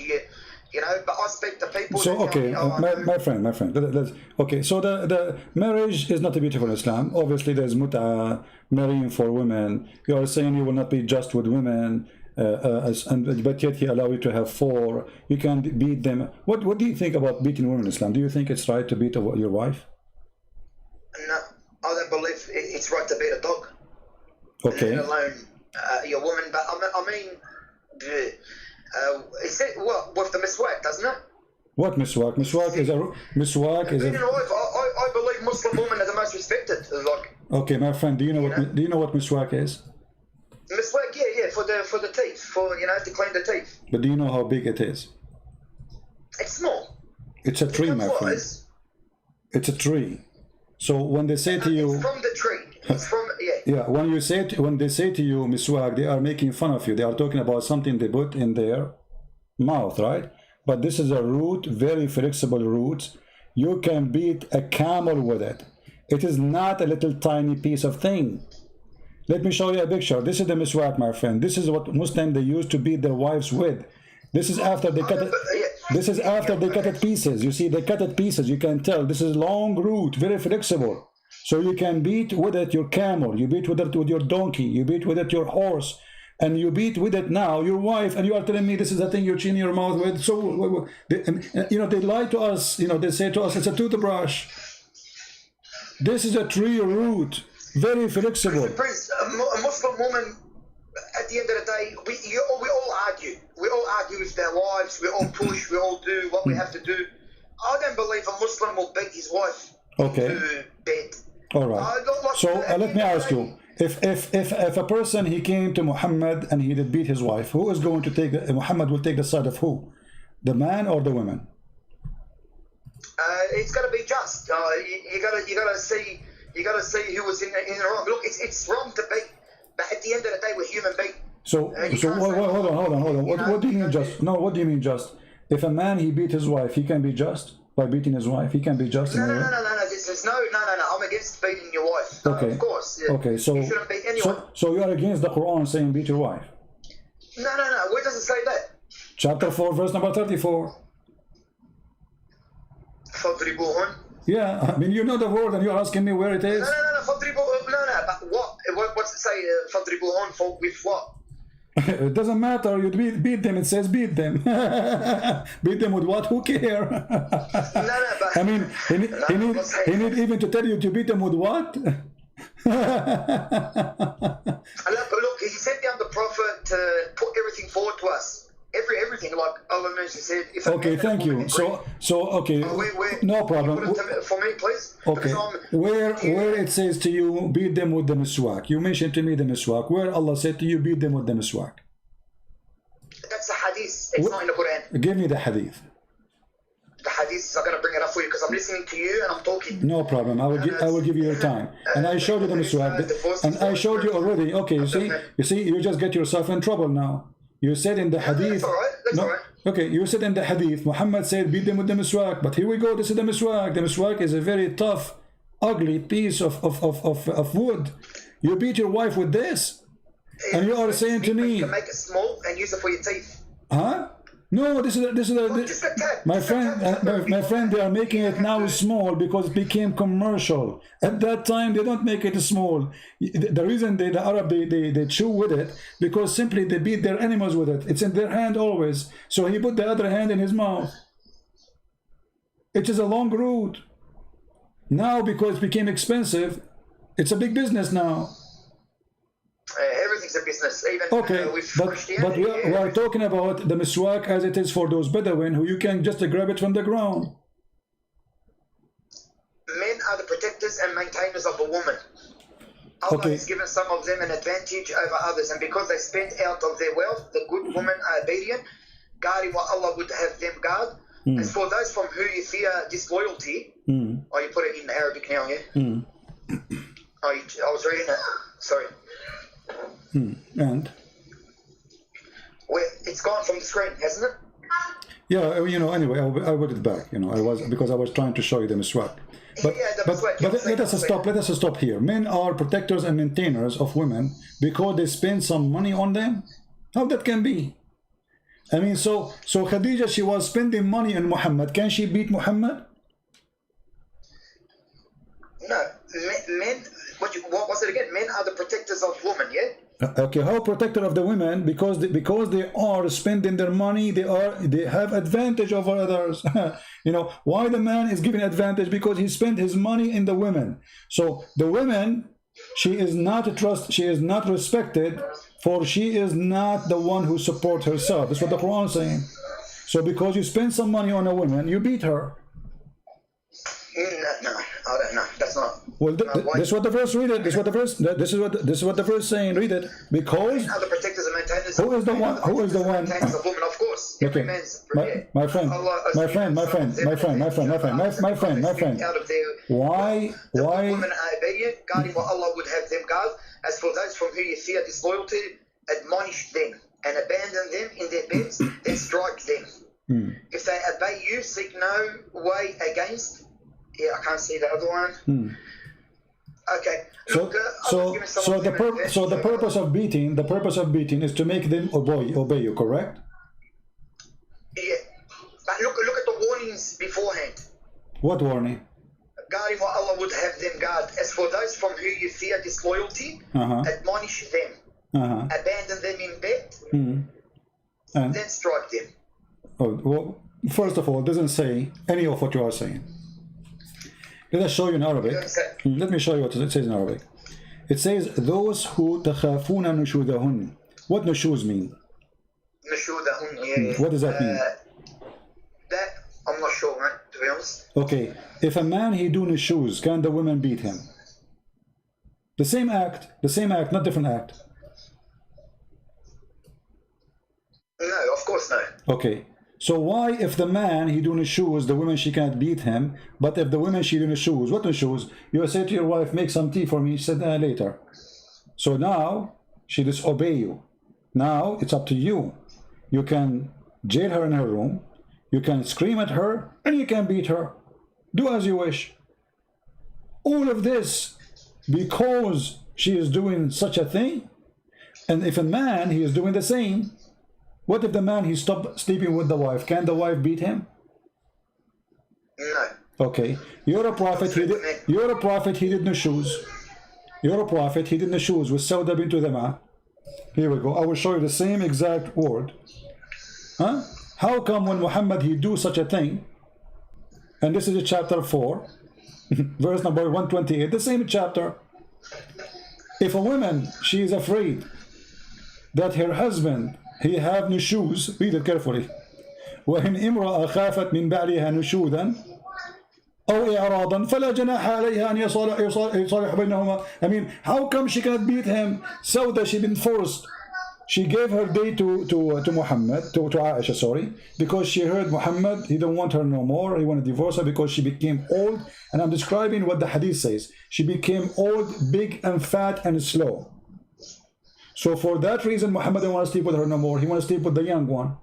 But I speak to people. So okay, my friend. Okay, so the marriage is not beautiful in Islam. Obviously, there's mut'a, marrying for women. You are saying you will not be just with women, but yet He allow you to have 4. You can beat them. What do you think about beating women in Islam? Do you think it's right to beat your wife? No, I don't believe it's right to beat a dog. Okay. Let alone your woman, but I mean, is it what with the miswak, doesn't it? What miswak? Miswak is a. I believe Muslim women are the most respected. Okay, my friend, do you know what miswak is? Miswak, yeah, for the teeth, to clean the teeth. But do you know how big it is? It's small. It's a tree, my friend. It's a tree. So when they say to you, it's from the tree. It's from when they say to you miswak, they are making fun of you. They are talking about something they put in their mouth, right? But this is a root, very flexible root. You can beat a camel with it. It is not a little tiny piece of thing. Let me show you a picture. This is the miswak, my friend. This is what Muslims they used to beat their wives with. This is after they cut it. This is after they cut it pieces. You see, they cut it pieces. You can tell this is long root, very flexible. So you can beat with it your camel. You beat with it with your donkey. You beat with it your horse, and you beat with it now your wife. And you are telling me this is the thing you chin your mouth with. So they lie to us. They say to us it's a toothbrush. This is a tree root, very flexible. Prince, a Muslim woman. At the end of the day, we all argue. We all argue with their wives. We all push. We all do what we have to do. I don't believe a Muslim will beat his wife to bed. All right. So let me ask you: if a person he came to Muhammad and he did beat his wife, who is going to take? Muhammad will take the side of who? The man or the woman? It's got to be just. You gotta see who was in the wrong. Look, it's wrong to beat. But at the end of the day, we're human beings. So hold on. What do you mean just? No, what do you mean just? If a man he beat his wife, he can be just by beating his wife. He can be just. No. I'm against beating your wife. Okay. Of course. Yeah. Okay. So you shouldn't beat anyone. So you are against the Quran saying beat your wife? No. Where does it say that? Chapter 4, verse number 34. فَضْرِبُوهُنْ. Yeah, I mean you know the word, and you are asking me where it is. No. But what? What's it say? فَضْرِبُوهُنْ for with what? It doesn't matter. You beat them. It says beat them. Beat them with what? Who care? But I mean, he need even to tell you to beat them with what? Look, he sent down the prophet to put everything forward to us. everything, like Allah said. If a Okay, man and a thank woman you. agree- So okay, no problem. Put it for me, please. Okay, Because I'm- where it says to you, beat them with the miswak. You mentioned to me the miswak. Where Allah said to you, beat them with the miswak. That's a hadith. It's not in the Quran. Give me the hadith. The hadith, I'm going to bring it up for you because I'm listening to you and I'm talking. No problem. I will give you your time. And I showed you the miswak. And I showed you already. Okay, you see, you just get yourself in trouble now. You said in the hadith. That's all right. That's all right. Okay, you said in the hadith, Muhammad said, beat them with the miswak. But here we go. This is the miswak. The miswak is a very tough, ugly piece of wood. You beat your wife with this, and you are saying to me, You can make it small and use it for your teeth. huh? No, this is Just a tad. my Just a friend. tad. My friend, they are making it now small because it became commercial. At that time, they don't make it small. The reason the Arab they chew with it because simply they beat their animals with it. It's in their hand always. So he put the other hand in his mouth. It is a long route. Now because it became expensive, it's a big business now. Everything's a business, even Okay, with but Christianity. we are talking about the miswak as it is for those Bedouin who you can just grab it from the ground. Men are the protectors and maintainers of a woman. Allah Okay. has given some of them an advantage over others, and because they spend out of their wealth, the good women are obedient, guarding what Allah would have them guard. As for those from who you fear disloyalty, oh, you put it in Arabic now, yeah? Oh, I was reading it. Sorry. And It's gone from the screen, hasn't it? yeah, you know, anyway, I put it back. You know, because I was trying to show you the miswak. But, Yeah, the miswak, but yeah, let us stop here. Men are protectors and maintainers of women because they spend some money on them. How that can be? I mean, so Khadija, she was spending money on Muhammad. Can she beat Muhammad? No. Men, what was it again? Men are the protectors of women, yeah? Okay, how protector of the women? Because they are spending their money, they have advantage over others. You know why the man is given advantage? Because he spent his money in the women. So the women, she is not respected, for she is not the one who supports herself. That's what the Quran is saying. So because you spend some money on a woman, you beat her. No, I don't know. That's not. Well, why- this is what the verse. Read it. This is what the verse saying. Read it. Because Other protectors and maintainers. Who is the one? Who is the one? Maintainers of women, of course. Every Okay, man's my friend, Allah has my given friend, some my of friend, them my friend, my friend, my friend, my friend, my friend. Out of their, Why? women are obedient, guarding what Allah would have them guard. As for those from who you fear disloyalty, admonish them and abandon them in their beds, then strike them. If they obey you, seek no way against. Yeah, I can't see the other one. Okay. Look, The purpose of beating is to make them obey you, correct? Yeah. But look at the warnings beforehand. What warning? Guarding what Allah would have them guard. As for those from who you fear disloyalty, admonish them. Abandon them in bed, And then strike them. well, first of all, it doesn't say any of what you are saying. Let us show you in Arabic. Let me show you what it says in Arabic. It says those who تخافون نشوذهن. What nushuz mean? What does that mean? That I'm not sure, man, to be honest. Okay, if a man he do nushuz, can the women beat him? The same act, not different act. No, of course no. Okay, so why if the man he do nushuz, the women she can't beat him, but if the women she do nushuz, what nushuz? You say to your wife, make some tea for me, she said later. So now she disobey you. Now it's up to you. You can jail her in her room, you can scream at her, and you can beat her. Do as you wish. All of this because she is doing such a thing. And if a man he is doing the same, what if the man he stopped sleeping with the wife? Can the wife beat him? No. Okay, you're a prophet. He did nushuz. You're a prophet. He did nushuz with Sauda bint Dama. Here we go. I will show you the same exact word. Huh? How come when Muhammad he do such a thing? And this is a chapter 4, verse number 128. The same chapter. If a woman she is afraid that her husband he have nushuz. Read it carefully. وإن امرأة خافت من بعلها نشوذا أو إعراضا فلا جناح عليها أن يصالح بينهما. I mean, how come she cannot beat him? So that she been forced. She gave her day to Muhammad, to Aisha, sorry, because she heard Muhammad, he don't want her no more, he want to divorce her because she became old. And I'm describing what the hadith says. She became old, big and fat and slow. So for that reason, Muhammad don't want to sleep with her no more. He want to sleep with the young one.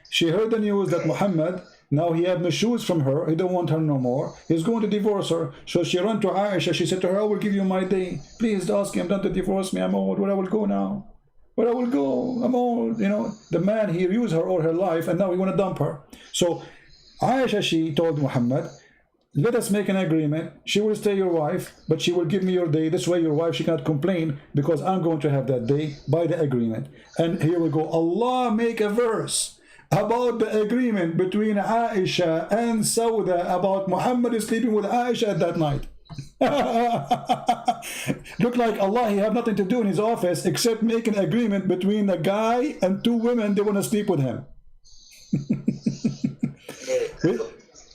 She heard the news that Muhammad, now he have no shoes from her, he don't want her no more, he's going to divorce her. So she ran to Aisha, she said to her, I will give you my day, please ask him not to divorce me, I'm old, where I will go now? Where I will go, I'm old, you know. The man, he used her all her life and now he want to dump her. So Aisha, she told Muhammad, let us make an agreement, she will stay your wife, but she will give me your day, this way your wife, she cannot complain because I'm going to have that day by the agreement. And here we go, Allah make a verse about the agreement between Aisha and Sauda about Muhammad sleeping with Aisha at that night. Look like Allah, he have nothing to do in his office except make an agreement between a guy and two women, they want to sleep with him.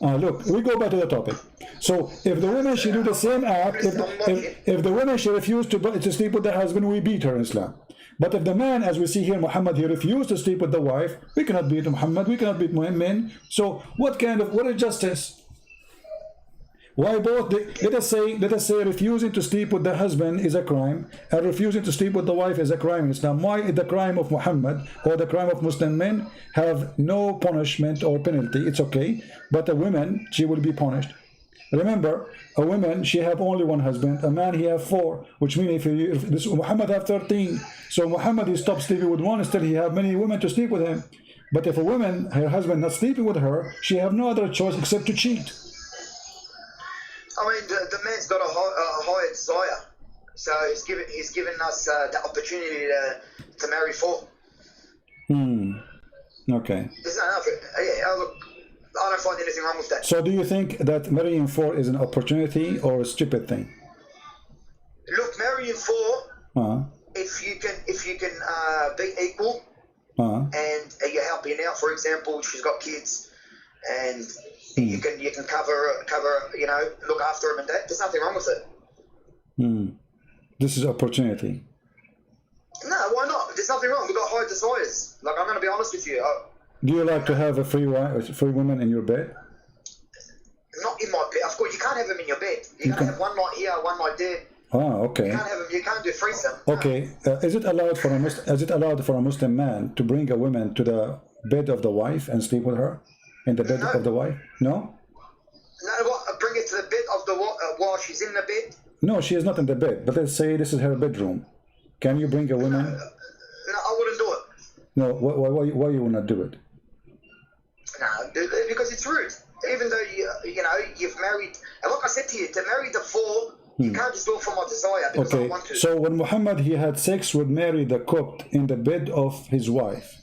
Look, we go back to the topic. So if the woman she do the same act, if the woman she refused to sleep with the husband, we beat her in Islam. But if the man, as we see here, Muhammad, he refused to sleep with the wife, we cannot beat Muhammad, we cannot beat men. So what is justice? Why both? Let us say refusing to sleep with the husband is a crime, and refusing to sleep with the wife is a crime in Islam. Why is the crime of Muhammad or the crime of Muslim men have no punishment or penalty? It's okay, but a woman, she will be punished. Remember, a woman, she have only one husband. A man, he have 4, which means if this Muhammad have 13. So Muhammad, he stopped sleeping with one, still he have many women to sleep with him. But if a woman, her husband not sleeping with her, she have no other choice except to cheat. I mean, the man's got a higher desire, so he's given us the opportunity to marry 4. Okay. There's no nothing. Yeah, look, I don't find anything wrong with that. So do you think that marrying 4 is an opportunity or a stupid thing? Look, marrying 4, if you can be equal, and you're helping out. For example, she's got kids, and you can cover, you know, look after them and that. There's nothing wrong with it. This is opportunity. No, why not? There's nothing wrong. We've got high desires. Like, I'm going to be honest with you. Do you like to have a free woman in your bed? Not in my bed. Of course, you can't have them in your bed. You can have one night here, one night there. Okay. You can't have them. You can't do threesome. Okay. Is it allowed for a Muslim man to bring a woman to the bed of the wife and sleep with her in the bed of the wife? No. No, what? Bring it to the bed of the while she's in the bed. No, she is not in the bed. But let's say this is her bedroom. Can you bring a woman? No, I wouldn't do it. No. Why you will not do it? No, because it's rude. Even though you know you've married, and like I said to you, to marry the 4, you can't just do it for my desire because I want to. So when Muhammad he had sex with Mary the Copt in the bed of his wife,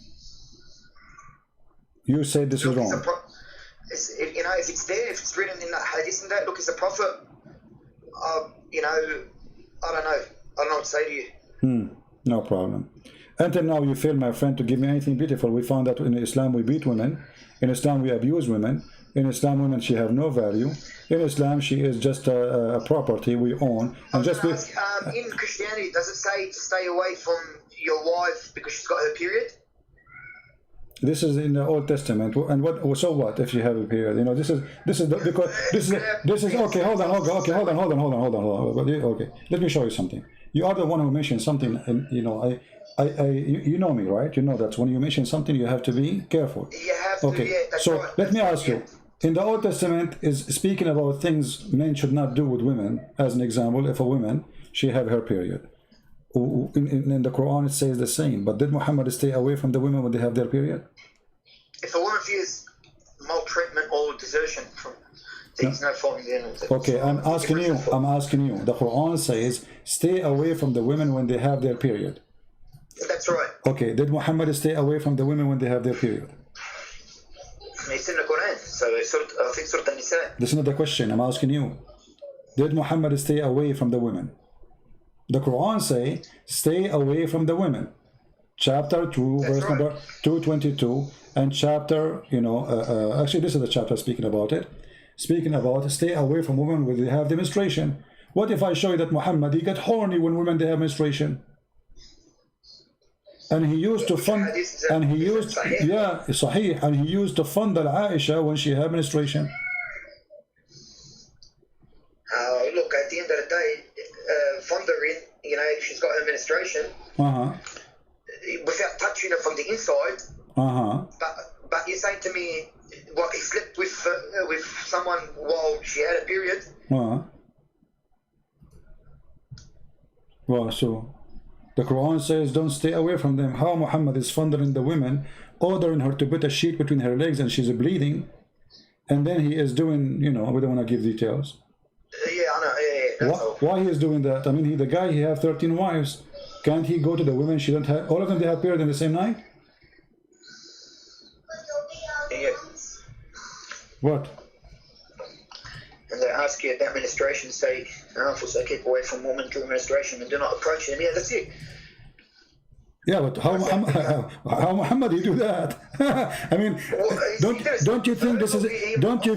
you said this is wrong. You know, if it's there, if it's written in the hadith and that, look, it's a prophet. You know, I don't know what to say to you. No problem. Until now, you fail, my friend, to give me anything beautiful. We found that in Islam we beat women. In Islam we abuse women. In Islam, women, she have no value. In Islam, she is just a property we own. And just in Christianity, does it say to stay away from your wife because she's got her period? This is in the Old Testament. And what? So what if she have a period? You know, this is okay. Hold on. Okay, let me show you something. You are the one who mentioned something, and you know, you know me, right? You know that when you mention something, you have to be careful. You have to. Okay. Yeah, that's so right. let me ask you. In the Old Testament is speaking about things men should not do with women. As an example, if a woman she have her period, in the Quran it says the same. But did Muhammad stay away from the women when they have their period? If a woman fears maltreatment or desertion from, there's no fault in the end. Okay, I'm asking you. The Quran says stay away from the women when they have their period. That's right. Okay, did Muhammad stay away from the women when they have their period? It's in the Quran. So I think Surah An-Nisa. This is not the question. I'm asking you. Did Muhammad stay away from the women? The Quran say stay away from the women. chapter 2, That's verse right. number 222, and chapter, actually this is the chapter speaking about it, speaking about stay away from women when they have demonstration. What if I show you that Muhammad, he got horny when women they have menstruation? And he used to fund, and he used, yeah, Sahih, and he used to fund Aisha when she had menstruation. Look, at the end of the day, Fondering, she's got her menstruation without touching her from the inside. But you're saying to me, what, he slept with someone while she had a period? Well, so the Quran says don't stay away from them. How Muhammad is fondling the women, ordering her to put a sheet between her legs and she's bleeding, and then he is doing, we don't want to give details. Yeah, I know. Yeah, that's all. Why he is doing that? I mean, the guy, he have 13 wives. Can't he go to the women? She don't have, all of them, they have period in the same night? Yeah. What? And they ask you about menstruation, say, so keep away from women during menstruation and do not approach them. Yeah, that's it. Yeah, but how Muhammad he do that? I mean, don't you think this is, don't you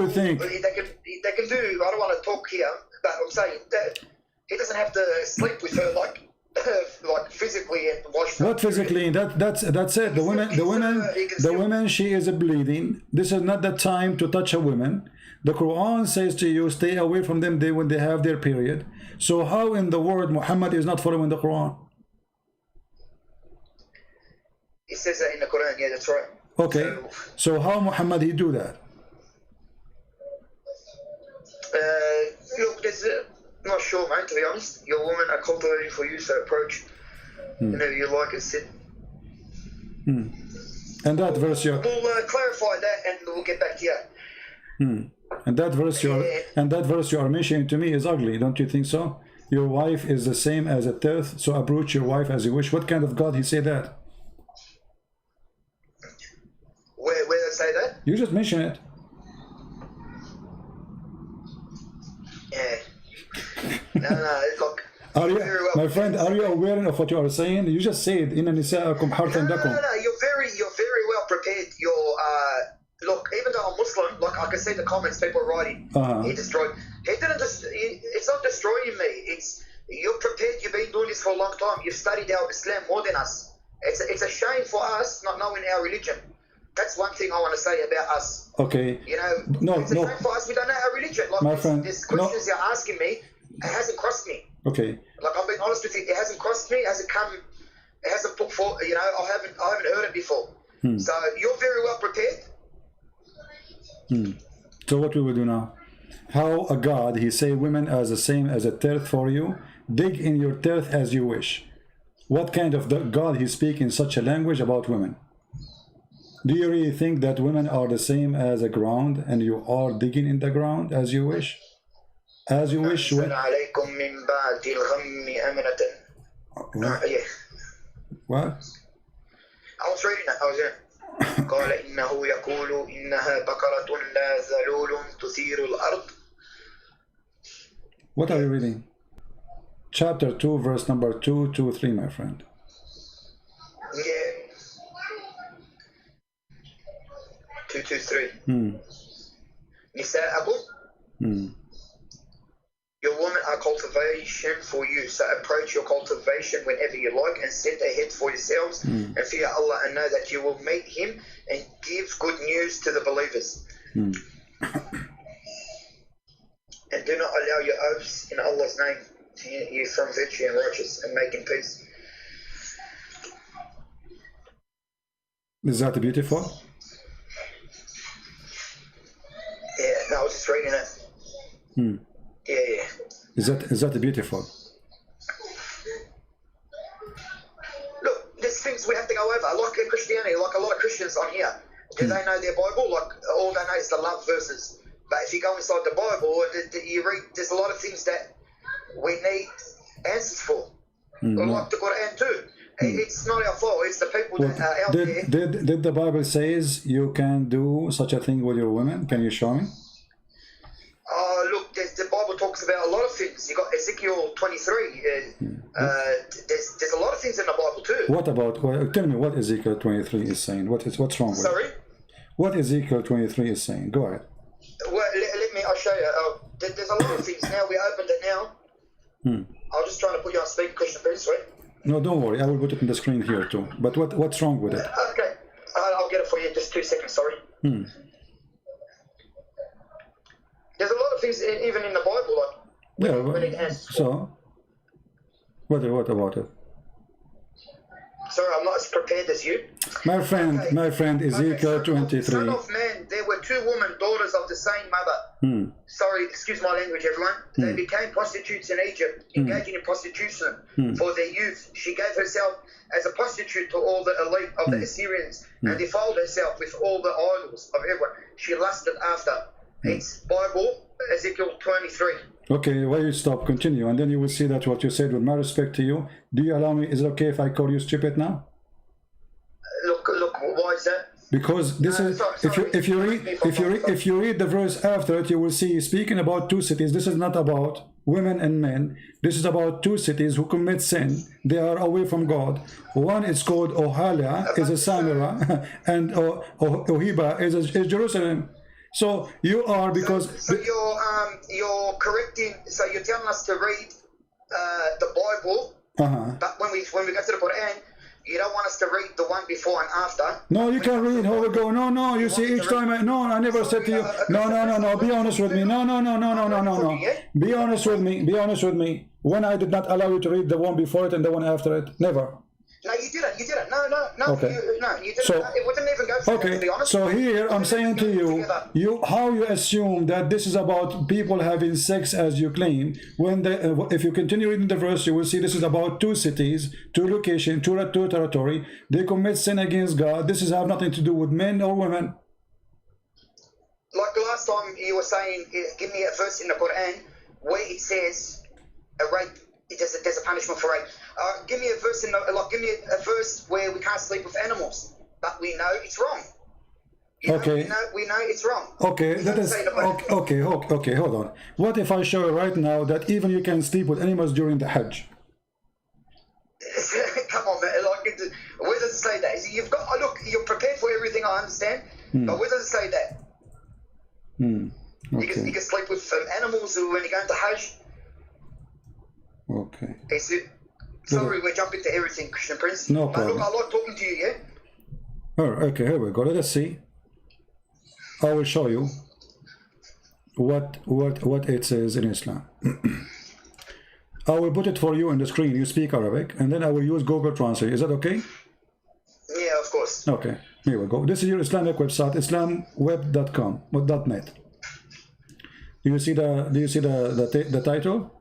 think? They can do, I don't want to talk here, but I'm saying that he doesn't have to sleep with her like physically and wash her. Not physically, that's it. The women, she is bleeding. This is not the time to touch a woman. The Quran says to you, stay away from them when they have their period. So how in the world Muhammad is not following the Quran? It says that in the Quran, yeah, that's right. Okay, so how Muhammad he do that? Look, not sure, mate, to be honest. Your women are cultivating for you, so approach whenever you like and sit. And that verse We'll clarify that and we'll get back to you. And that verse you are mentioning to me is ugly, don't you think so? Your wife is the same as a tenth, so approach your wife as you wish. What kind of God he say that? Where they say that? You just mention it. Yeah. No, look. Are you, my friend, are you aware of what you are saying? You just said, "Inna nisa'akum harthun lakum." No, you're very well prepared. Look, even though I'm Muslim, like I can see the comments people are writing. He destroyed. He didn't just. It's not destroying me. You're prepared. You've been doing this for a long time. You've studied our Islam more than us. It's a shame for us not knowing our religion. That's one thing I want to say about us. Okay. It's a shame for us. We don't know our religion. Like my friend, these questions you're asking me, it hasn't crossed me. Okay. Like I'm being honest with you, it hasn't crossed me. It hasn't come. It hasn't put forth. I haven't heard it before. So you're very well prepared. So what we will do now? How a God, he say women as the same as a earth for you, dig in your earth as you wish. What kind of God he speak in such a language about women? Do you really think that women are the same as a ground and you are digging in the ground as you wish? As you wish. What? I was reading that. I was there. قال إنه يقول إنها بقرة لا ذلول تثير الأرض. What are you reading? Chapter 2, verse number 223, my friend. Yeah. 223. نساءكم. Your women are cultivation for you, so approach your cultivation whenever you like and set ahead for yourselves and fear Allah and know that you will meet Him and give good news to the believers. And do not allow your oaths in Allah's name to hinder you from virtue and righteousness and making peace. Is that beautiful? Yeah, no, I was just reading it. Yeah. Is that beautiful? Look, there's things we have to go over. Like in Christianity, like a lot of Christians on here, do they know their Bible? Like all they know is the love verses. But if you go inside the Bible, you read, there's a lot of things that we need answers for. Like the Quran too. It's not our fault. It's the people that are out there. Did the Bible says you can do such a thing with your women? Can you show me? Look, the Bible talks about a lot of things. You got Ezekiel 23. There's a lot of things in the Bible too. What about, well, tell me what Ezekiel 23 is saying. What's wrong with Sorry? it? What Ezekiel 23 is saying. Go ahead. Well, let me, I'll show you. There's a lot of things now. We opened it now. I'm just trying to put you on speaker, Christian Prince, right? No, don't worry. I will put it in the screen here too. But what's wrong with it? Okay. I'll get it for you in just 2 seconds, sorry. There's a lot of things, even in the Bible, like, when it has... So, what about it? Sorry, I'm not as prepared as you. My friend, Ezekiel 23. Son of man, there were 2 women, daughters of the same mother. Sorry, excuse my language, everyone. They became prostitutes in Egypt, engaging in prostitution for their youth. She gave herself as a prostitute to all the elite of the Assyrians and defiled herself with all the idols of everyone. She lusted after. It's Bible, Ezekiel 23. Okay, why you stop? Continue, and then you will see that what you said. With my respect to you, do you allow me? Is it okay if I call you stupid now? Look, why is that? Because this is if you read the verse after it, you will see speaking about 2 cities. This is not about women and men. This is about 2 cities who commit sin. They are away from God. One is called Ohalia, is a Samara, and Ohiba is Jerusalem. So you are, because so you're correcting. So you're telling us to read the Bible, but when we go to the Quran, you don't want us to read the one before and after. No, you can read how we go. No. You see, each time I never said to you. No. Be honest with me. No. Be honest with me. Be honest with me. When I did not allow you to read the one before it and the one after it, never. No, you didn't. No. Okay. You didn't. So, it wouldn't even go for that, to be honest. So here I'm saying to you, how you assume that this is about people having sex as you claim, when if you continue reading the verse, you will see this is about 2 cities, 2 locations, 2 territory. They commit sin against God. This is have nothing to do with men or women. Like last time you were saying, give me a verse in the Quran where it says a rape. There's a punishment for rape. Give me a verse give me a verse where we can't sleep with animals, but we know it's wrong. We know it's wrong. Okay, that is okay. Hold on. What if I show you right now that even you can sleep with animals during the Hajj? Come on, man. Where does it say that? You've got. Look, you're prepared for everything. I understand, but where does it say that? Okay. You can sleep with animals when you're going to Hajj. Okay. Sorry, we're jumping to everything, Christian Prince. No problem. Look, I like talking to you, yeah? Okay, here we go. Let us see. I will show you what it says in Islam. I will put it for you on the screen. You speak Arabic, and then I will use Google Translate. Is that okay? Yeah, of course. Okay, here we go. This is your Islamic website, islamweb.com, .net. Do you see the title?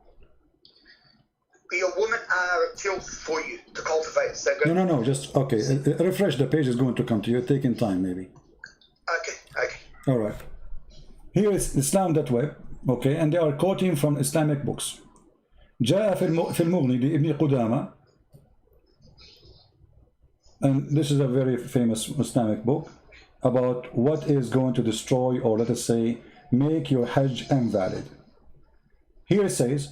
Your women are tilled for you to cultivate. So go. No. Just okay. Refresh the page. Is going to come to you. Taking time, maybe. Okay. All right. Here is Islam.web. Okay, and they are quoting from Islamic books. جاء في المغني لابن قدامة, and this is a very famous Islamic book about what is going to destroy, or let us say, make your Hajj invalid. Here it says,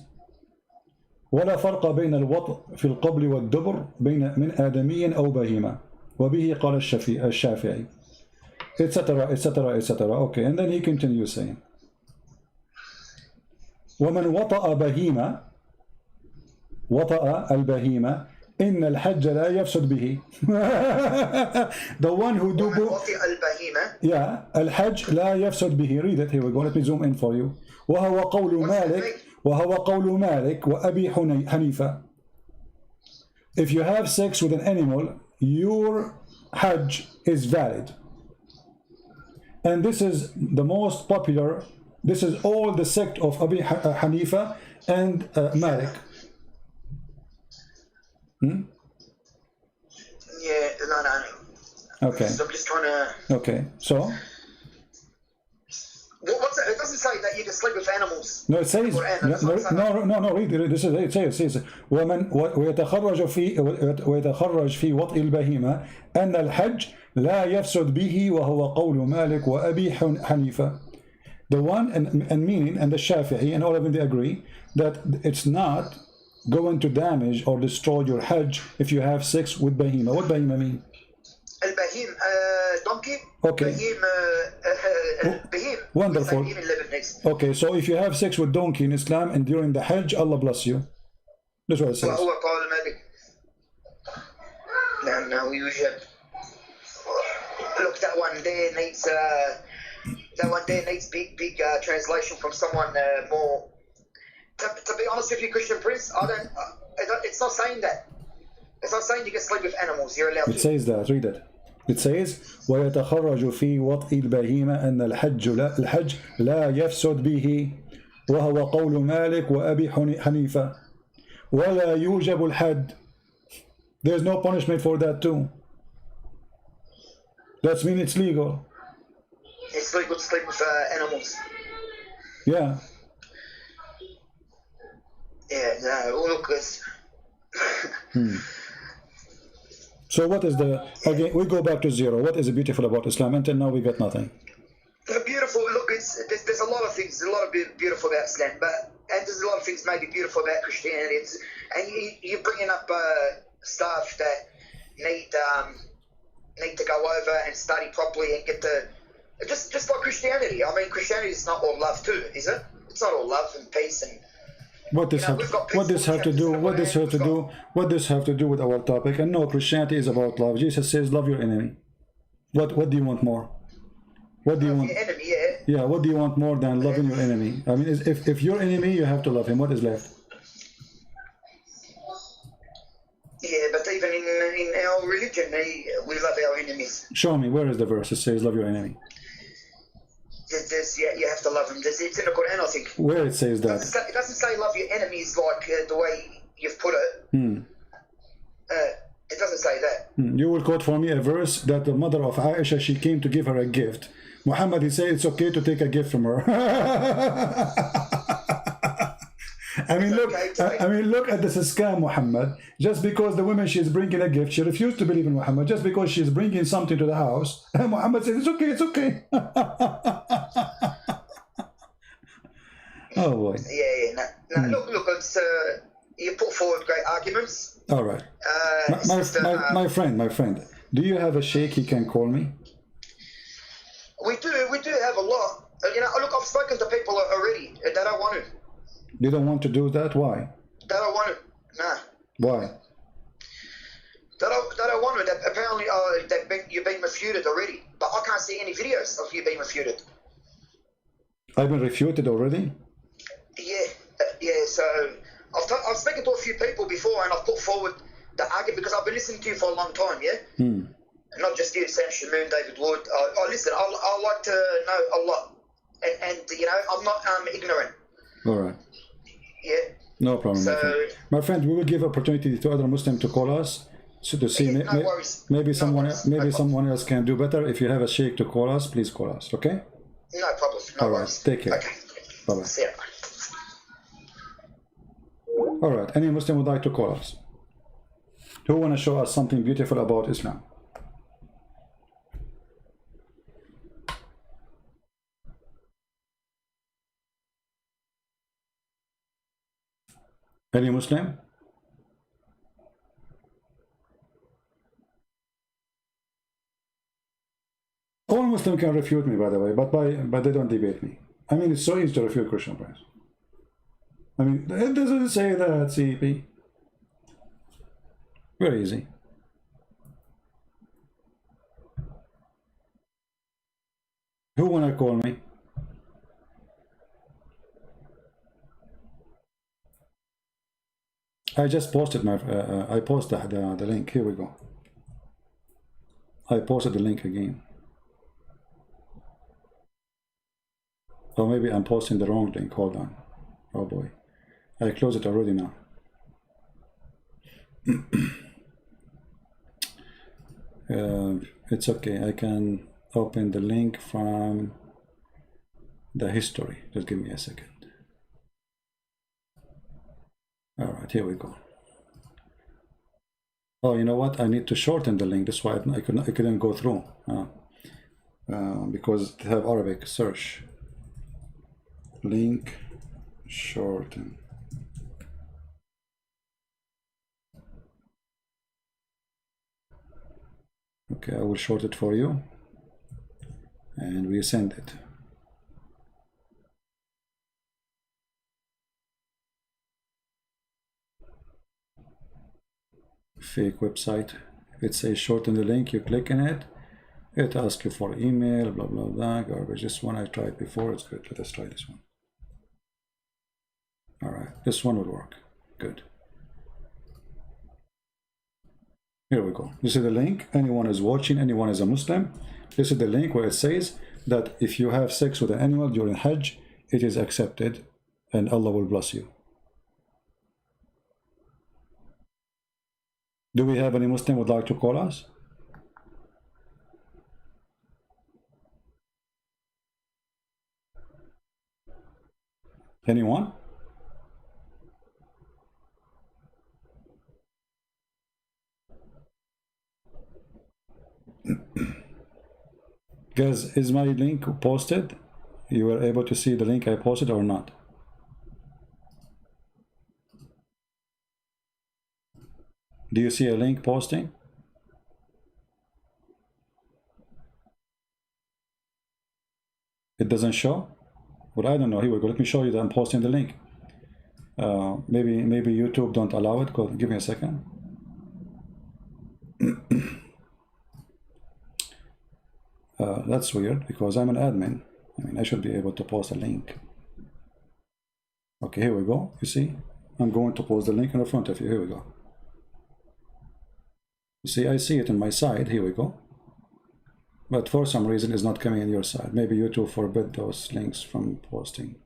ولا فرق بين الوطء في القبل والدبر بين من آدمي أو بهيمة وبه قال الشافعي, etc. Okay, and then he continues saying, ومن وطأ بهيمة, وطأ البهيمة إن الحج لا يفسد به. The one who do yeah, الحج لا يفسد به. Read it. Here we go. Let me zoom in for you. وهو قول مالك وأبي حنيفة. If you have sex with an animal, your Hajj is valid. And this is the most popular. This is all the sect of Abi Hanifa and Malik. Yeah, no. Okay. So I'm just trying to. Okay, so. What's that? It doesn't say that you can sleep with animals. No, it says. No. Read it. This is it. It says. ومن ويتخرج في وطء البهيمة أن الحج لا يفسد به وهو قول مالك وأبي حنيفة. The one and meaning and the Shafi'i and all of them, they agree that it's not go into damage or destroy your Hajj if you have sex with Bahima. What Bahima mean? Al-Bahim, donkey. Okay. Bahim, Bahim. Wonderful. We say Bahim in Lebanese. Okay, so if you have sex with donkey in Islam and during the Hajj, Allah bless you. That's what it says. وهو problematic. No, we usually look. That one there needs big translation from someone more. To be honest with you, Christian Prince, it's not saying that. It's not saying you can sleep with animals. You're allowed It to. says that. Read it. It says ويتخرج في وطئ البهيمة أن الحج لا يفسد به وهو قول مالك وأبي حنيفة ولا يوجب الحد. There's no punishment for that too. That means it's legal. It's legal to sleep with animals. Yeah. Yeah, no, look, it's... So what is again, we go back to zero. What is beautiful about Islam? Until now we got nothing. Beautiful, look, there's a lot of things, there's a lot of beautiful about Islam, and there's a lot of things maybe beautiful about Christianity. And you're bringing up stuff that need to go over and study properly and get the... Just like Christianity. I mean, Christianity is not all love too, is it? It's not all love and peace and... What this have to do with our topic? And no, Christianity is about love. Jesus says, "Love your enemy." What do you want more? What do you want? Your enemy, yeah. Yeah. What do you want more than loving your enemy? I mean, if your enemy, you have to love him. What is left? Yeah, but even in our religion, we love our enemies. Show me where is the verse that says, "Love your enemy." You have to love them. It's in the Quran, I think. Where it says that? It doesn't say love your enemies like the way you've put it. It doesn't say that. You will quote for me a verse that the mother of Aisha, she came to give her a gift. Muhammad, he said it's okay to take a gift from her. I mean, look at this scam, Muhammad. Just because the woman she's bringing a gift, she refused to believe in Muhammad. Just because she's bringing something to the house, and Muhammad says it's okay, it's okay. Oh boy. Yeah. No, look. It's you put forward great arguments. All right. My friend. Do you have a sheikh he can call me? We do have a lot. Look, I've spoken to people already that don't want to. You don't want to do that? Why? They don't want to. Nah. Why? They don't want to. Apparently, you've been refuted already. But I can't see any videos of you being refuted. I've been refuted already? Yeah. So I've spoken to a few people before, and I've put forward the argument because I've been listening to you for a long time. Yeah. Not just you, Sam Shamoon, David Wood. Listen. I like to know a lot, and I'm not ignorant. All right. Yeah. No problem. So, my friend, we will give opportunity to other Muslims to call us to see maybe someone else can do better. If you have a sheikh to call us, please call us. Okay. No problem. No worries. Take care. Okay. Bye bye. See ya. All right. Any Muslim would like to call us? Who want to show us something beautiful about Islam? Any Muslim? All Muslim can refute me, by the way, but they don't debate me. I mean, it's so easy to refute Christian Prince. I mean, it doesn't say that, CP. Very easy. Who wanna call me? I just posted I posted the link. Here we go. I posted the link again. Or maybe I'm posting the wrong link. Hold on. Oh boy. I closed it already now. It's okay. I can open the link from the history. Just give me a second. All right, here we go. Oh, you know what? I need to shorten the link. That's why I couldn't go through because they have Arabic. Search link shorten. Okay, I will short it for you, and we send it. Fake website. It says shorten the link, you click on it, it asks you for email, blah blah blah, garbage. This one I tried before, it's good. Let us try this one. All right, this one will work. Good. Here we go. This is the link. Anyone is watching, anyone is a Muslim. This is the link where it says that if you have sex with an animal during Hajj, it is accepted and Allah will bless you. Do we have any Muslim would like to call us? Anyone? Guys, is my link posted? You were able to see the link I posted or not? Do you see a link posting? It doesn't show? Well, I don't know. Here we go. Let me show you that I'm posting the link. Maybe YouTube don't allow it. Go, give me a second. That's weird because I'm an admin. I mean, I should be able to post a link. Okay, here we go. You see? I'm going to post the link in front of you. Here we go. You see, I see it in my side. Here we go. But for some reason, it's not coming in your side. Maybe YouTube forbid those links from posting.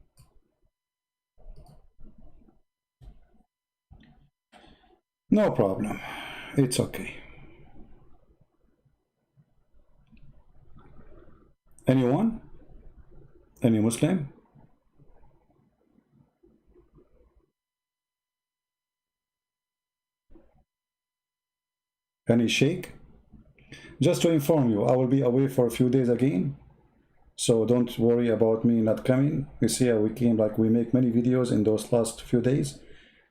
No problem. It's okay. Anyone? Any Muslim? Any Sheikh? Just to inform you, I will be away for a few days again, so don't worry about me not coming. You see, we make many videos in those last few days,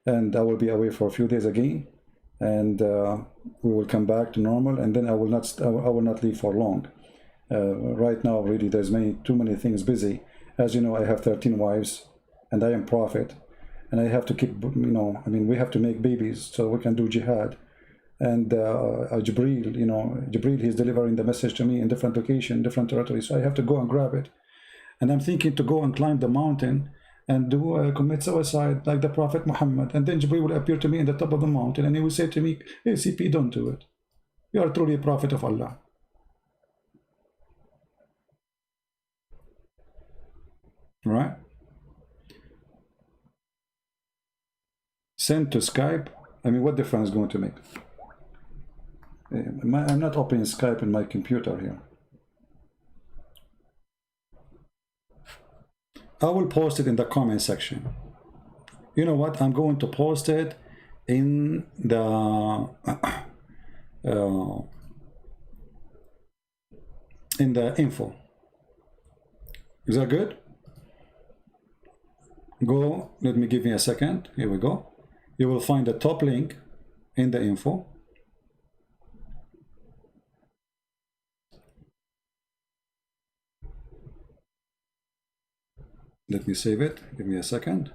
and I will be away for a few days again, and we will come back to normal, and then I will not leave for long. Right now, really, there's too many things busy. As you know, I have 13 wives, and I am prophet, and I have to keep, we have to make babies so we can do jihad. And Jibreel, he's delivering the message to me in different location, different territories. So I have to go and grab it. And I'm thinking to go and climb the mountain and commit suicide like the Prophet Muhammad. And then Jibreel will appear to me in the top of the mountain and he will say to me, hey, CP, don't do it. You are truly a prophet of Allah. Right? Send to Skype. I mean, what difference is going to make? I'm not opening Skype in my computer here. I will post it in the comment section. You know what? I'm going to post it in the info. Is that good? Go. Let me give me a second. Here we go. You will find the top link in the info. Let me save it. Give me a second.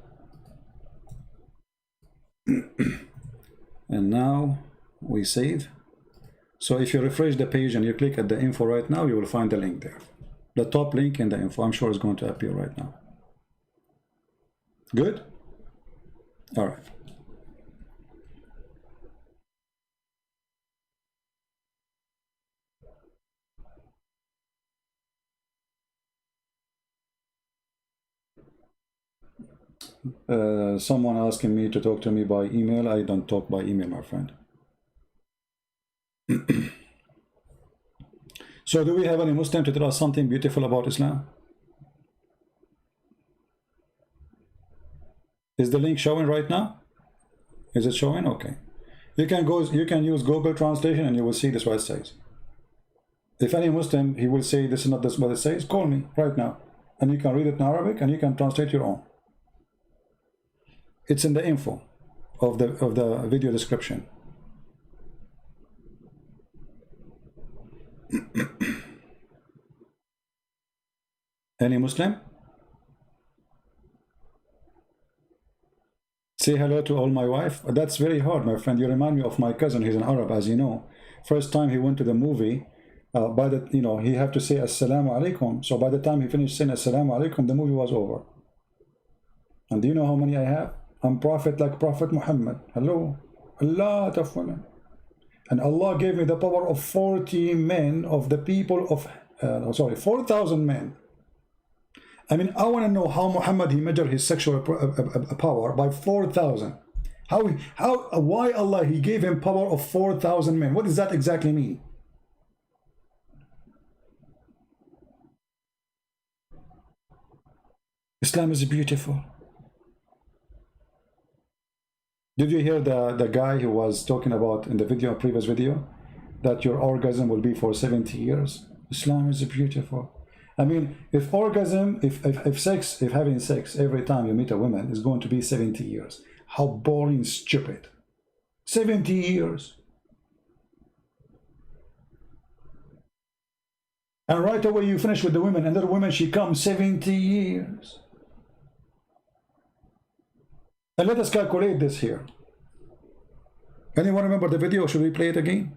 And now we save. So if you refresh the page and you click at the info right now, you will find the link there. The top link in the info. I'm sure it's going to appear right now. Good? All right. Someone asking me to talk to me by email. I don't talk by email, my friend. So do we have any Muslim to tell us something beautiful about Islam? Is the link showing right now? Is it showing? Okay. You can use Google Translation and you will see this what it says. If any Muslim, he will say this is not this what it says, call me right now. And you can read it in Arabic and you can translate your own. It's in the info of the video description. Any Muslim? Say hello to all my wife. That's very hard, my friend. You remind me of my cousin. He's an Arab, as you know. First time he went to the movie, he have to say assalamu alaikum. So by the time he finished saying assalamu alaikum, the movie was over. And do you know how many I have? I'm prophet like Prophet Muhammad. Hello, a lot of women. And Allah gave me the power of 40 men of the people of 4,000 men. I mean, I want to know how Muhammad he measured his sexual power by 4,000. Why Allah he gave him power of 4,000 men? What does that exactly mean? Islam is beautiful. Did you hear the guy who was talking about in the previous video, that your orgasm will be for 70 years? Islam is beautiful. I mean, if having sex every time you meet a woman is going to be 70 years, how boring, stupid. 70 years. And right away you finish with the women, another woman, she comes 70 years. And let us calculate this here. Anyone remember the video? Should we play it again?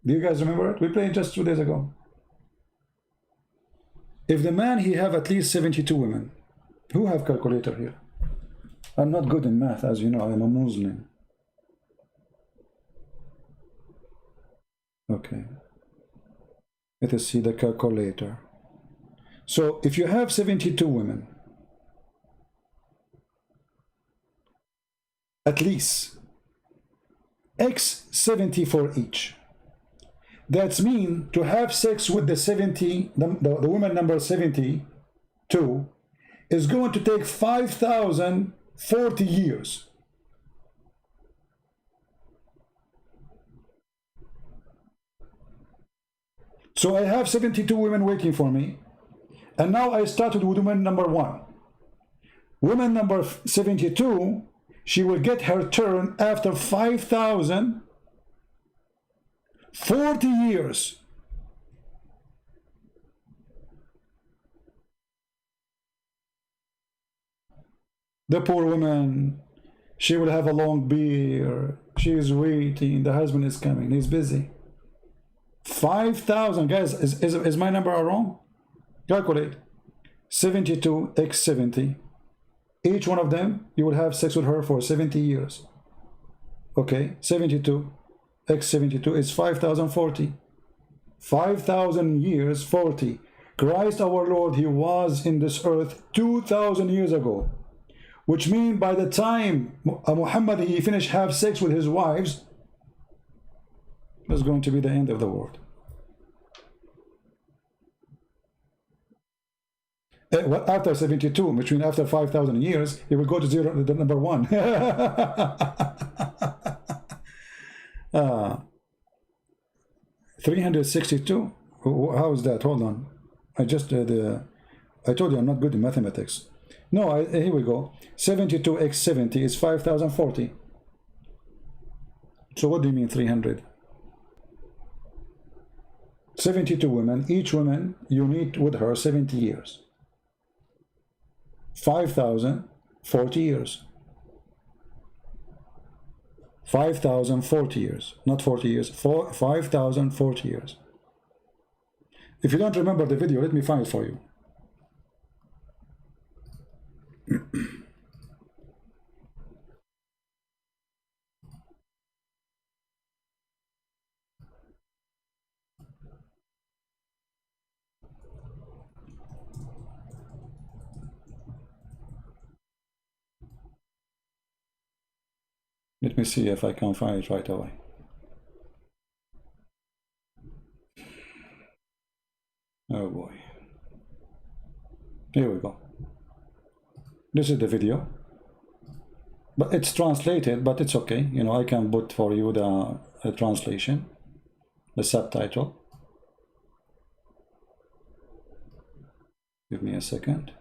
Do you guys remember it? We played it just 2 days ago. If the man he have at least 72 women, who have calculator here? I'm not good in math, as you know. I'm a Muslim. Okay. Let us see the calculator. So if you have 72 women, at least x 70 for each. That's mean to have sex with the woman number 72 is going to take 5,040 years. So I have 72 women waiting for me, and now I started with woman number 1. Woman number 72, she will get her turn after 5,040 years. The poor woman, she will have a long beard. She is waiting. The husband is coming. He's busy. 5,000. Guys, is my number wrong? Calculate. 72 x 70. Each one of them, you will have sex with her for 70 years. Okay, 72 x 72 is 5,040. 5,000 years, 40. Christ our Lord, he was in this earth 2,000 years ago. Which means by the time Muhammad he finished have sex with his wives, that's going to be the end of the world. After 72, which means after 5,000 years, it will go to zero, the number 1. 362. How is that? Hold on. I told you I'm not good in mathematics. No, here we go. 72 x 70 is 5,040. So what do you mean 300? 72 women. Each woman you meet with her 70 years. 5,040 years. 5,040 years. Not 40 years. 5,040 years. If you don't remember the video, let me find it for you. Let me see if I can find it right away. Oh boy. Here we go. This is the video. But it's translated, but it's okay. You know, I can put for you the translation, the subtitle. Give me a second.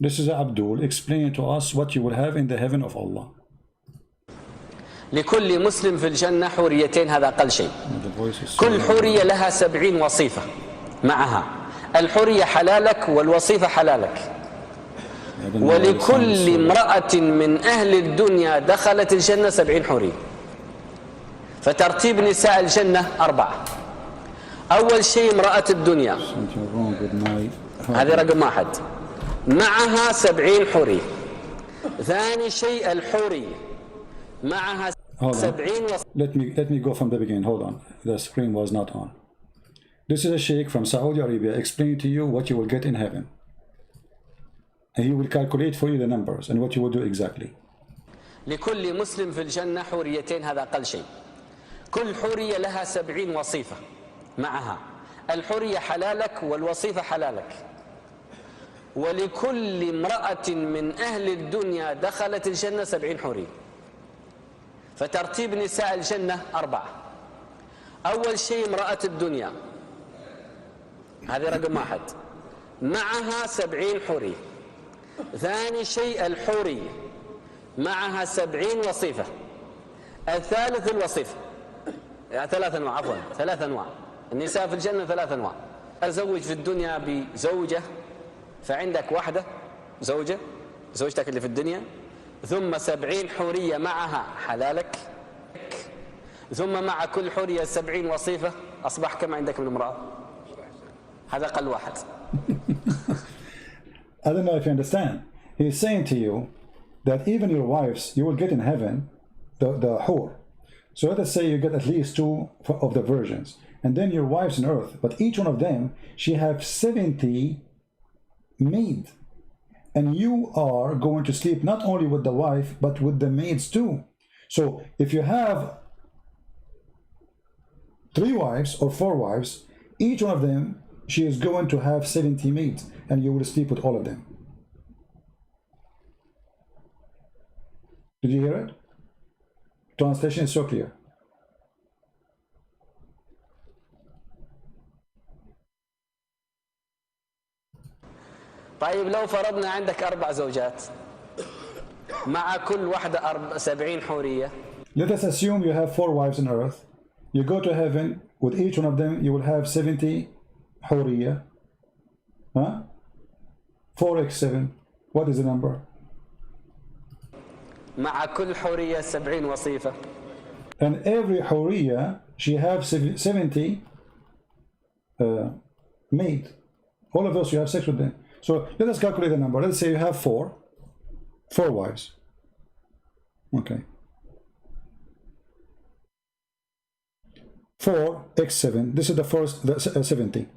This is Abdul explaining to us what you will have in the heaven of Allah. لكل مسلم في الجنة حوريتين، هذا أقل شيء. The voice is so كل حورية لها 70 وصيفة معها. الحورية حلالك والوصيفة حلالك. I don't know why it sounds ولكل so- امرأة من أهل الدنيا دخلت الجنة 70 حورية. فترتيب نساء الجنة 4. أول شيء امرأة الدنيا، something wrong with my هذه رقم 1، معها 70 حورية. ثاني شيء الحورية معها Hold on. 70 وصيفة. Let me go from the beginning. Hold on. The screen was not on. This is a sheikh from Saudi Arabia explaining to you what you will get in heaven. And he will calculate for you the numbers and what you will do exactly. لكل مسلم في الجنة حوريتين، هذا أقل شيء. كل حورية لها 70 وصيفة معها. الحورية حلالك والوصيفة حلالك. ولكل امرأة من أهل الدنيا دخلت الجنة 70 حورية. فترتيب نساء الجنة 4. أول شيء امرأة الدنيا، هذه رقم 1، معها 70 حورية. ثاني شيء الحورية معها 70 وصيفة. الثالث الوصيفة، 3 أنواع، عفوا 3 أنواع. النساء في الجنة 3 أنواع. أزوج في الدنيا بزوجة، فعندك واحدة زوجة، زوجتك اللي في الدنيا، ثم 70 حورية معها حلالك، ثم مع كل حورية 70 وصيفة. أصبح كم عندك من امرأة؟ هذا أقل واحد. I don't know if you understand. He's saying to you that even your wives, you will get in heaven the hur. So let us say you get at least 2 of the virgins, and then your wives on earth. But each one of them, she have 70 maid, and you are going to sleep not only with the wife but with the maids too. So if you have 3 wives or 4 wives, each one of them, she is going to have 70 maids, and you will sleep with all of them. Did you hear it? Translation is so clear. طيب لو فرضنا عندك 4 زوجات، مع كل واحدة 70 حورية. Let us assume you have 4 wives on earth. You go to heaven, with each one of them you will have 70 huriya. Huh? 4x7. What is the number? مع كل حورية 70 وصيفة. And every huriya, she have 70 maid. All of those you have sex with them. So let us calculate the number. Let's say you have 4 wives. Okay. 4x7. This is the first 70.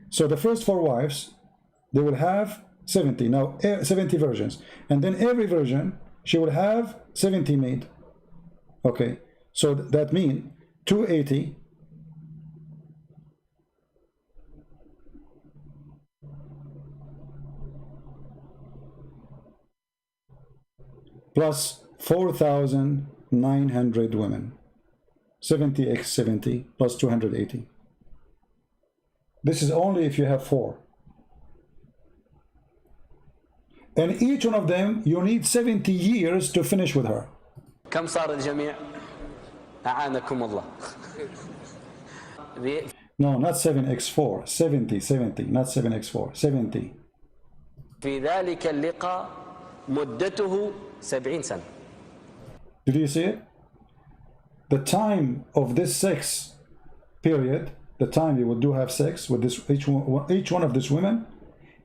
So the first 4 wives, they will have 70. Now 70 virgins, and then every virgin she will have 70 maid. Okay. So that means 280 plus 4,900 women. 70x70 plus 280. This is only if you have 4. And each one of them, you need 70 years to finish with her. كم صار الجميع؟ أعانكم الله. No, not 7x4. 70, not 7x4. 70. في ذلك اللقاء مدته 70 سنة. Did you see it? The time of this sex period, the time you would do have sex with this each one of these women,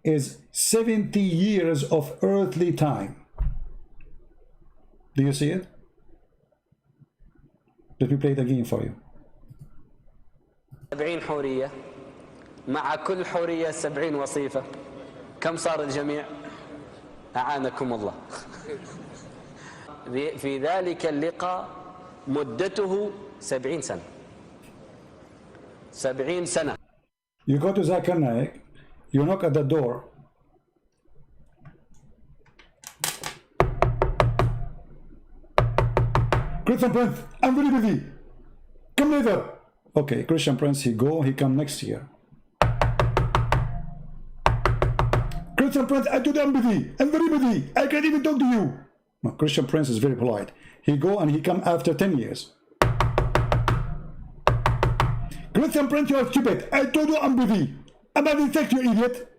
is 70 years of earthly time. Do you see it? Let me play it again for you. 70 حورية، مع كل حورية 70 وصيفة. كم صار الجميع؟ أعانكم الله. في ذلك اللقاء مدته 70 سنة. 70 سنة. You go to Zakir Naik, you knock at the door. Christian Prince, I'm very busy. Come later. Okay, Christian Prince, he come next year. Christian Prince, I told you I'm busy. I'm very busy. I can't even talk to you. No, Christian Prince is very polite. he go and he come after 10 years. Christian Prince, you are stupid. I told you I'm busy. I'm having sex, you idiot.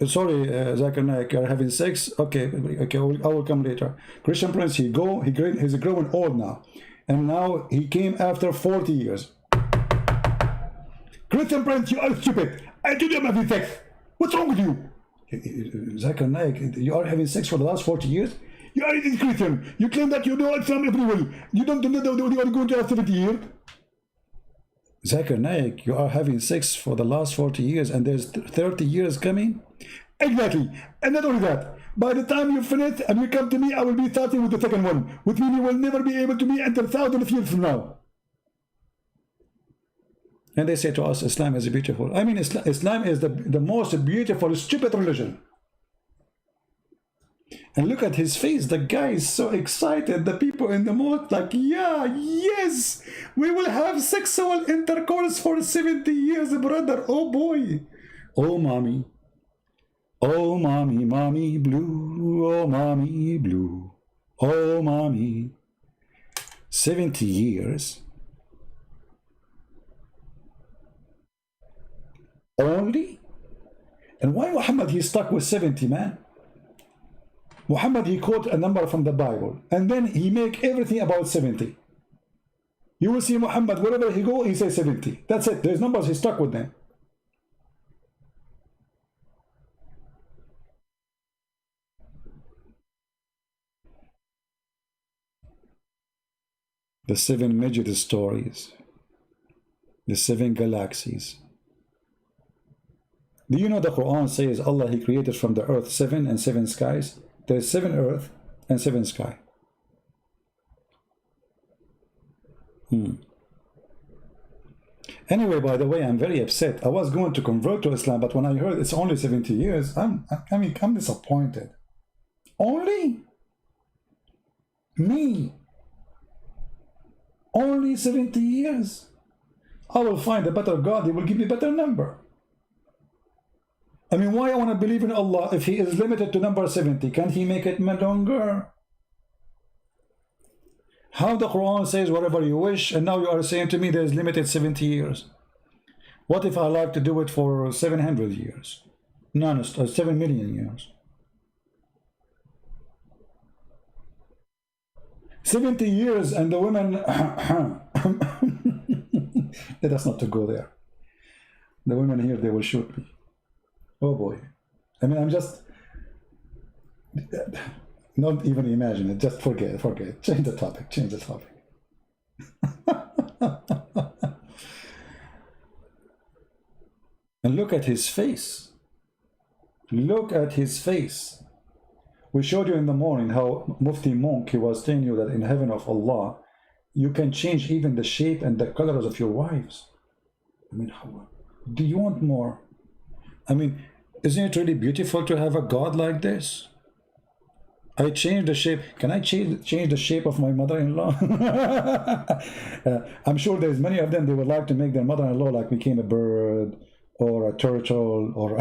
Sorry, Zakir Naik, you're having sex? Okay, I will come later. Christian Prince, he's growing old now. And now he came after 40 years. Christian Prince, you are stupid. I told you I'm having sex. What's wrong with you? Zakir Naik, you are having sex for the last 40 years? You are a Christian. You claim that you know Islam everywhere. You don't know that you are going to have 70 years. Zakir Naik, you are having sex for the last 40 years and there's 30 years coming? Exactly. And not only that, by the time you finish and you come to me, I will be starting with the second one, which means you will never be able to meet until thousands of years from now. And they say to us, Islam is beautiful. I mean, Islam is the most beautiful, stupid religion. And look at his face. The guy is so excited. The people in the mosque like, yeah, yes, we will have sexual intercourse for 70 years, brother. Oh boy. Oh mommy. Oh mommy, mommy blue. Oh mommy blue. Oh mommy. 70 years. Only? And why Muhammad, he's stuck with 70, man? Muhammad, he quote a number from the Bible and then he make everything about 70. You will see Muhammad, wherever he go, he says 70. That's it. There's numbers, he's stuck with them. The 7 Majid stories. The 7 galaxies. Do you know the Quran says Allah, he created from the earth 7 and 7 skies? There is 7 earth and 7 sky. Anyway, by the way, I'm very upset. I was going to convert to Islam, but when I heard it's only 70 years, I'm disappointed. Only? Me? Only 70 years? I will find a better God, he will give me a better number. I mean, why I want to believe in Allah if he is limited to number 70? Can't he make it longer? How the Quran says whatever you wish, and now you are saying to me there is limited 70 years. What if I like to do it for 700 years? No, 7 million years. 70 years and the women... Let us not to go there. The women here, they will shoot me. Oh boy. I mean, I'm just... Not even imagine it. Just forget. Change the topic. And look at his face. Look at his face. We showed you in the morning how Mufti Monk, he was telling you that in heaven of Allah, you can change even the shape and the colors of your wives. I mean, how do you want more? I mean, isn't it really beautiful to have a God like this? I changed the shape. Can I change the shape of my mother-in-law? I'm sure there's many of them, they would like to make their mother-in-law like became a bird or a turtle or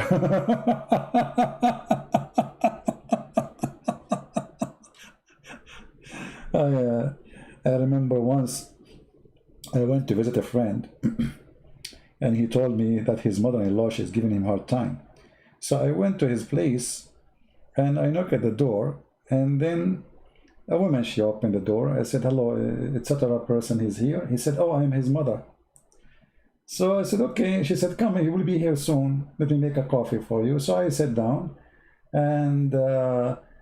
I remember once I went to visit a friend and he told me that his mother-in-law, she's giving him a hard time. So I went to his place and I knocked at the door, and then a woman, she opened the door. I said, hello, etc. person is here. He said, oh, I'm his mother. So I said, okay. She said, come, he will be here soon. Let me make a coffee for you. So I sat down and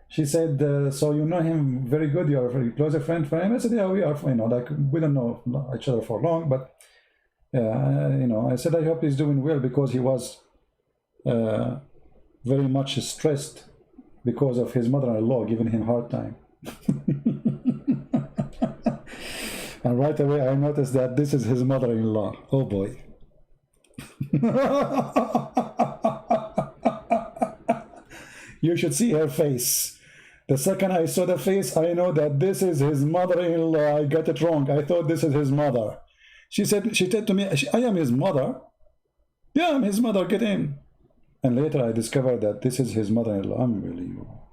she said, so you know him very good, you're a very close friend for him? I said, yeah, we are, like we don't know each other for long, but I said, I hope he's doing well, because he was very much stressed because of his mother-in-law giving him a hard time. And right away I noticed that this is his mother-in-law. Oh boy. You should see her face. The second I saw the face, I know that this is his mother-in-law. I got it wrong. I thought this is his mother. She said to me, I am his mother. Yeah, I'm his mother, get in. And later I discovered that this is his mother-in-law. Unbelievable.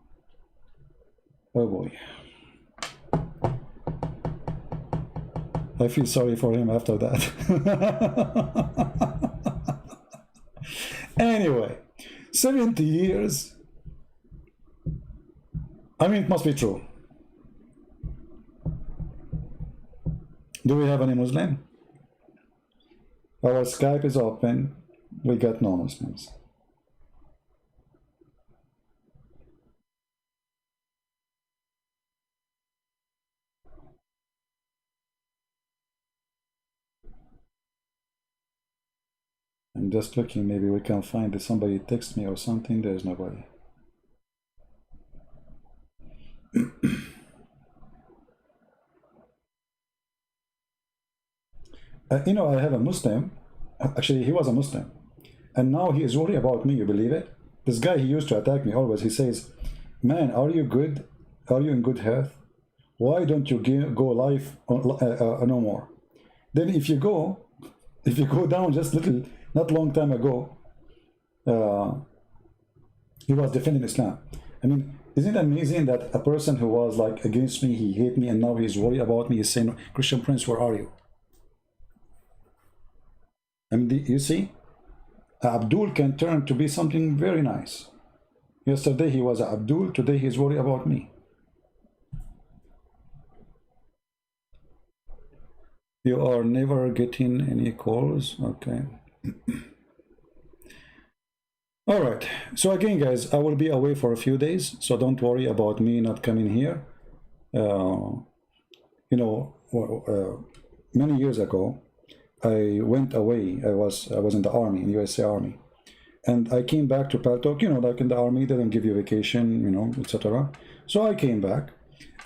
Oh boy. I feel sorry for him after that. Anyway, 70 years. I mean, it must be true. Do we have any Muslim? Our Skype is open. We got no Muslims. I'm just looking, maybe we can find that somebody text me or something. There's nobody. You know, I have a Muslim. Actually, he was a Muslim. And now he is worried about me, you believe it? This guy, he used to attack me always. He says, man, are you good? Are you in good health? Why don't you go live no more? Then if you go down just little, not long time ago, he was defending Islam. I mean, isn't it amazing that a person who was like against me, he hate me, and now he's worried about me, he's saying, Christian Prince, where are you? I mean, you see, Abdul can turn to be something very nice. Yesterday he was Abdul, today he's worried about me. You are never getting any calls, okay. All right, so again, guys, I will be away for a few days, so don't worry about me not coming here. You know, many years ago, I went away. I was in the army, in USA Army, and I came back to Paltalk. You know, like in the army, they don't give you vacation, you know, etc. So I came back,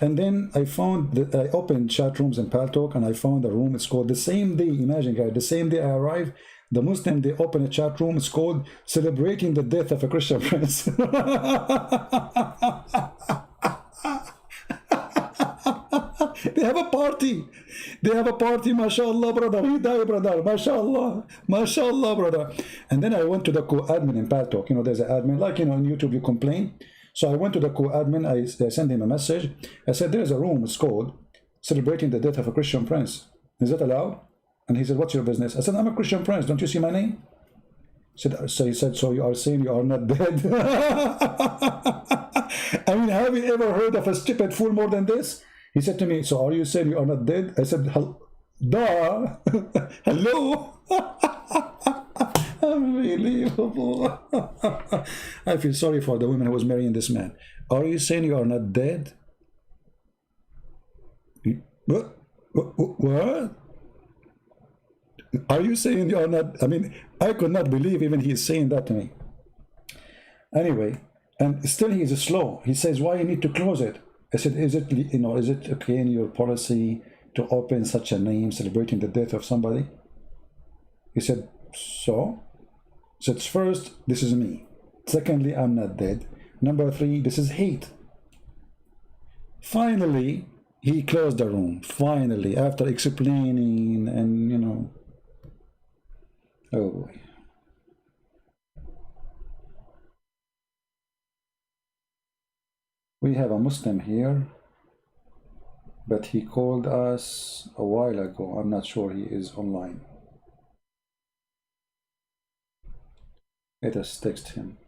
and then I found that I opened chat rooms in Paltalk, and I found a room. It's called the same day. Imagine, guys, the same day I arrived, the Muslim, they open a chat room. It's called Celebrating the Death of a Christian Prince. They have a party. They have a party, mashallah, brother. He died, brother. Mashallah. Mashallah, brother. And then I went to the co-admin in Paltalk. You know, there's an admin, like, you know, on YouTube, you complain. So I went to the co-admin. I sent him a message. I said, there's a room. It's called Celebrating the Death of a Christian Prince. Is that allowed? And he said, what's your business? I said, I'm a Christian Prince. Don't you see my name? So he said, so you are saying you are not dead? I mean, have you ever heard of a stupid fool more than this? He said to me, so are you saying you are not dead? I said, duh. Hello? Unbelievable. I feel sorry for the woman who was marrying this man. Are you saying you are not dead? What? What? Are you saying you are not? I mean, I could not believe even he is saying that to me. Anyway, and still he is slow. He says, why you need to close it? I said, is it, you know, is it okay in your policy to open such a name celebrating the death of somebody? He said, so? I said, first, this is me. Secondly, I'm not dead. Number 3, this is hate. Finally, he closed the room. Finally, after explaining and, you know, oh boy. We have a Muslim here, but he called us a while ago. I'm not sure he is online. Let us text him.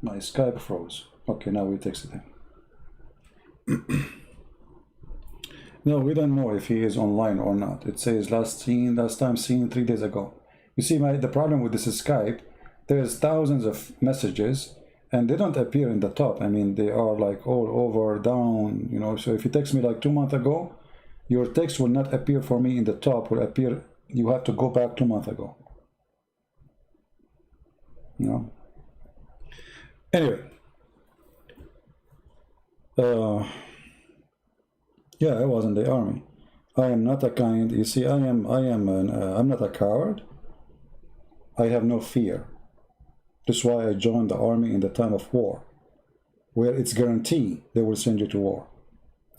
My Skype froze. Okay, now we texted him. No, we don't know if he is online or not. It says last time seen 3 days ago. You see, the problem with this is Skype. There's thousands of messages and they don't appear in the top. I mean, they are like all over, down, you know. So if you text me like 2 months ago, your text will not appear for me in the top, will appear, you have to go back 2 months ago. You know. Anyway, yeah, I was in the army. I am not a kind. You see, I'm not a coward. I have no fear. That's why I joined the army in the time of war, where it's guaranteed they will send you to war.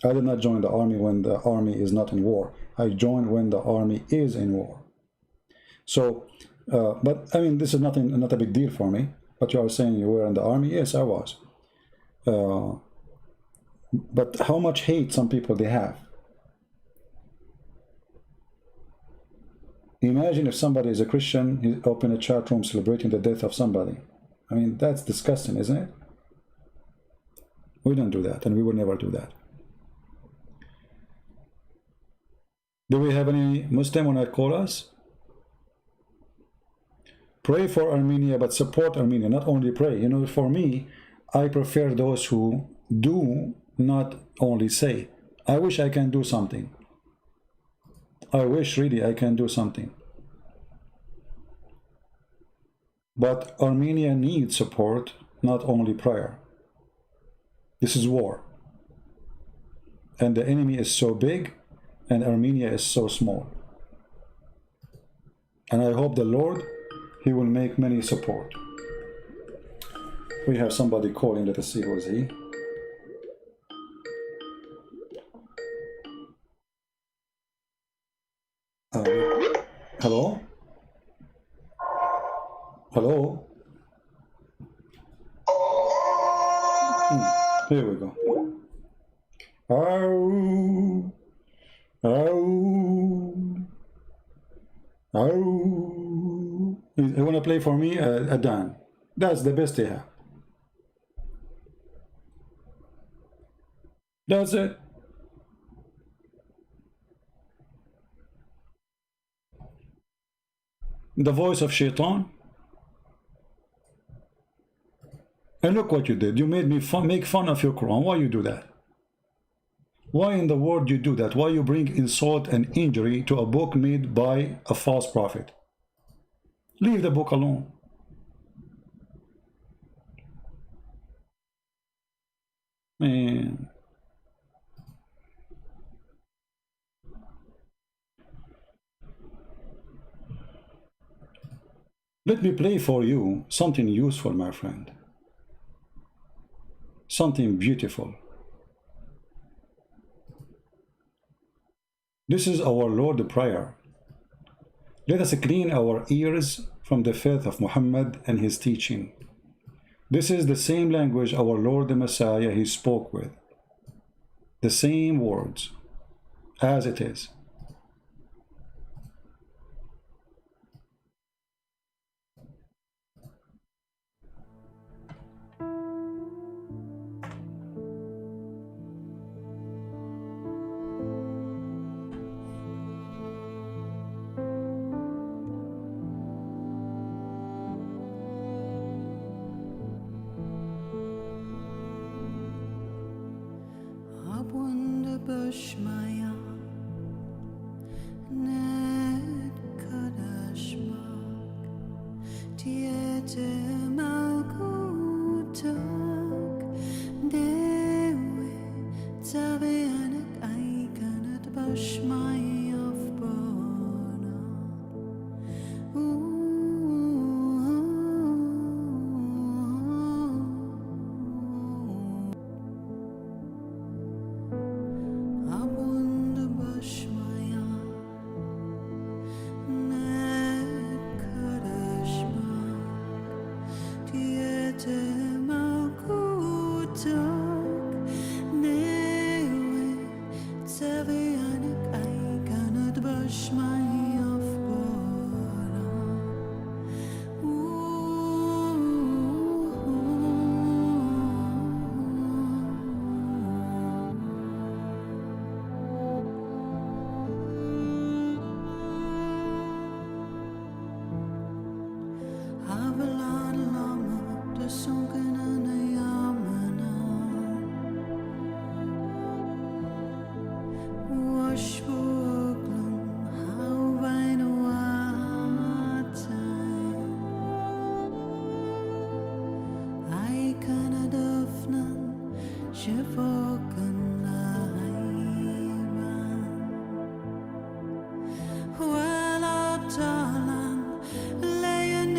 I did not join the army when the army is not in war. I joined when the army is in war. So, but I mean, this is not a big deal for me. But you are saying you were in the army? Yes, I was. But how much hate some people they have. Imagine if somebody is a Christian, he open a chat room celebrating the death of somebody. I mean, that's disgusting, isn't it? We don't do that, and we will never do that. Do we have any Muslim when I call us? Pray for Armenia, but support Armenia, not only pray. You know, for me, I prefer those who do, not only say. I wish I can do something. I wish really I can do something. But Armenia needs support, not only prayer. This is war. And the enemy is so big, and Armenia is so small. And I hope the Lord, He will make many support. We have somebody calling. Let us see who is he. Hello? Hello? Here we go. Ow. Ow. Ow. You want to play for me a Dan? That's the best they have. That's it. The voice of Shaitan. And look what you did. You made me make fun of your Quran. Why you do that? Why in the world you do that? Why you bring insult and injury to a book made by a false prophet? Leave the book alone. Man. Let me play for you something useful, my friend. Something beautiful. This is our Lord prayer. Let us clean our ears from the faith of Muhammad and his teaching. This is the same language our Lord the Messiah he spoke with. The same words as it is. laying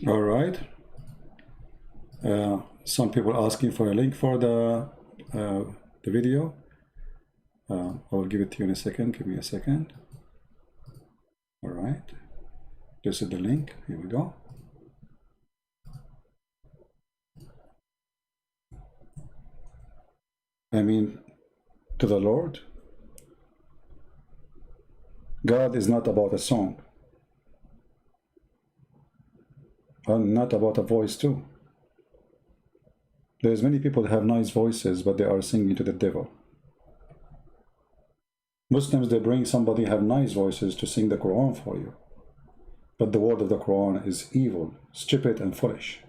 All right. Some people asking for a link for the video. I will give it to you in a second. Give me a second. All right. This is the link. Here we go. I mean, to the Lord, God is not about a song, and not about a voice too. There's many people that have nice voices, but they are singing to the devil. Muslims, they bring somebody have nice voices to sing the Quran for you, but the word of the Quran is evil, stupid, and foolish.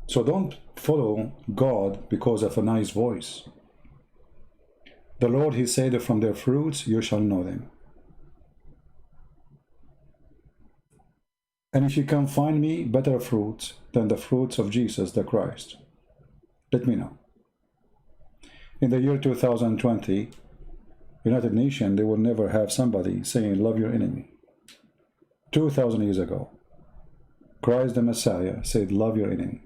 So don't follow God because of a nice voice. The Lord, he said, from their fruits you shall know them. And if you can find me better fruits than the fruits of Jesus the Christ, let me know. In the year 2020, United Nations, they will never have somebody saying, love your enemy. 2,000 years ago, Christ the Messiah said, love your enemy.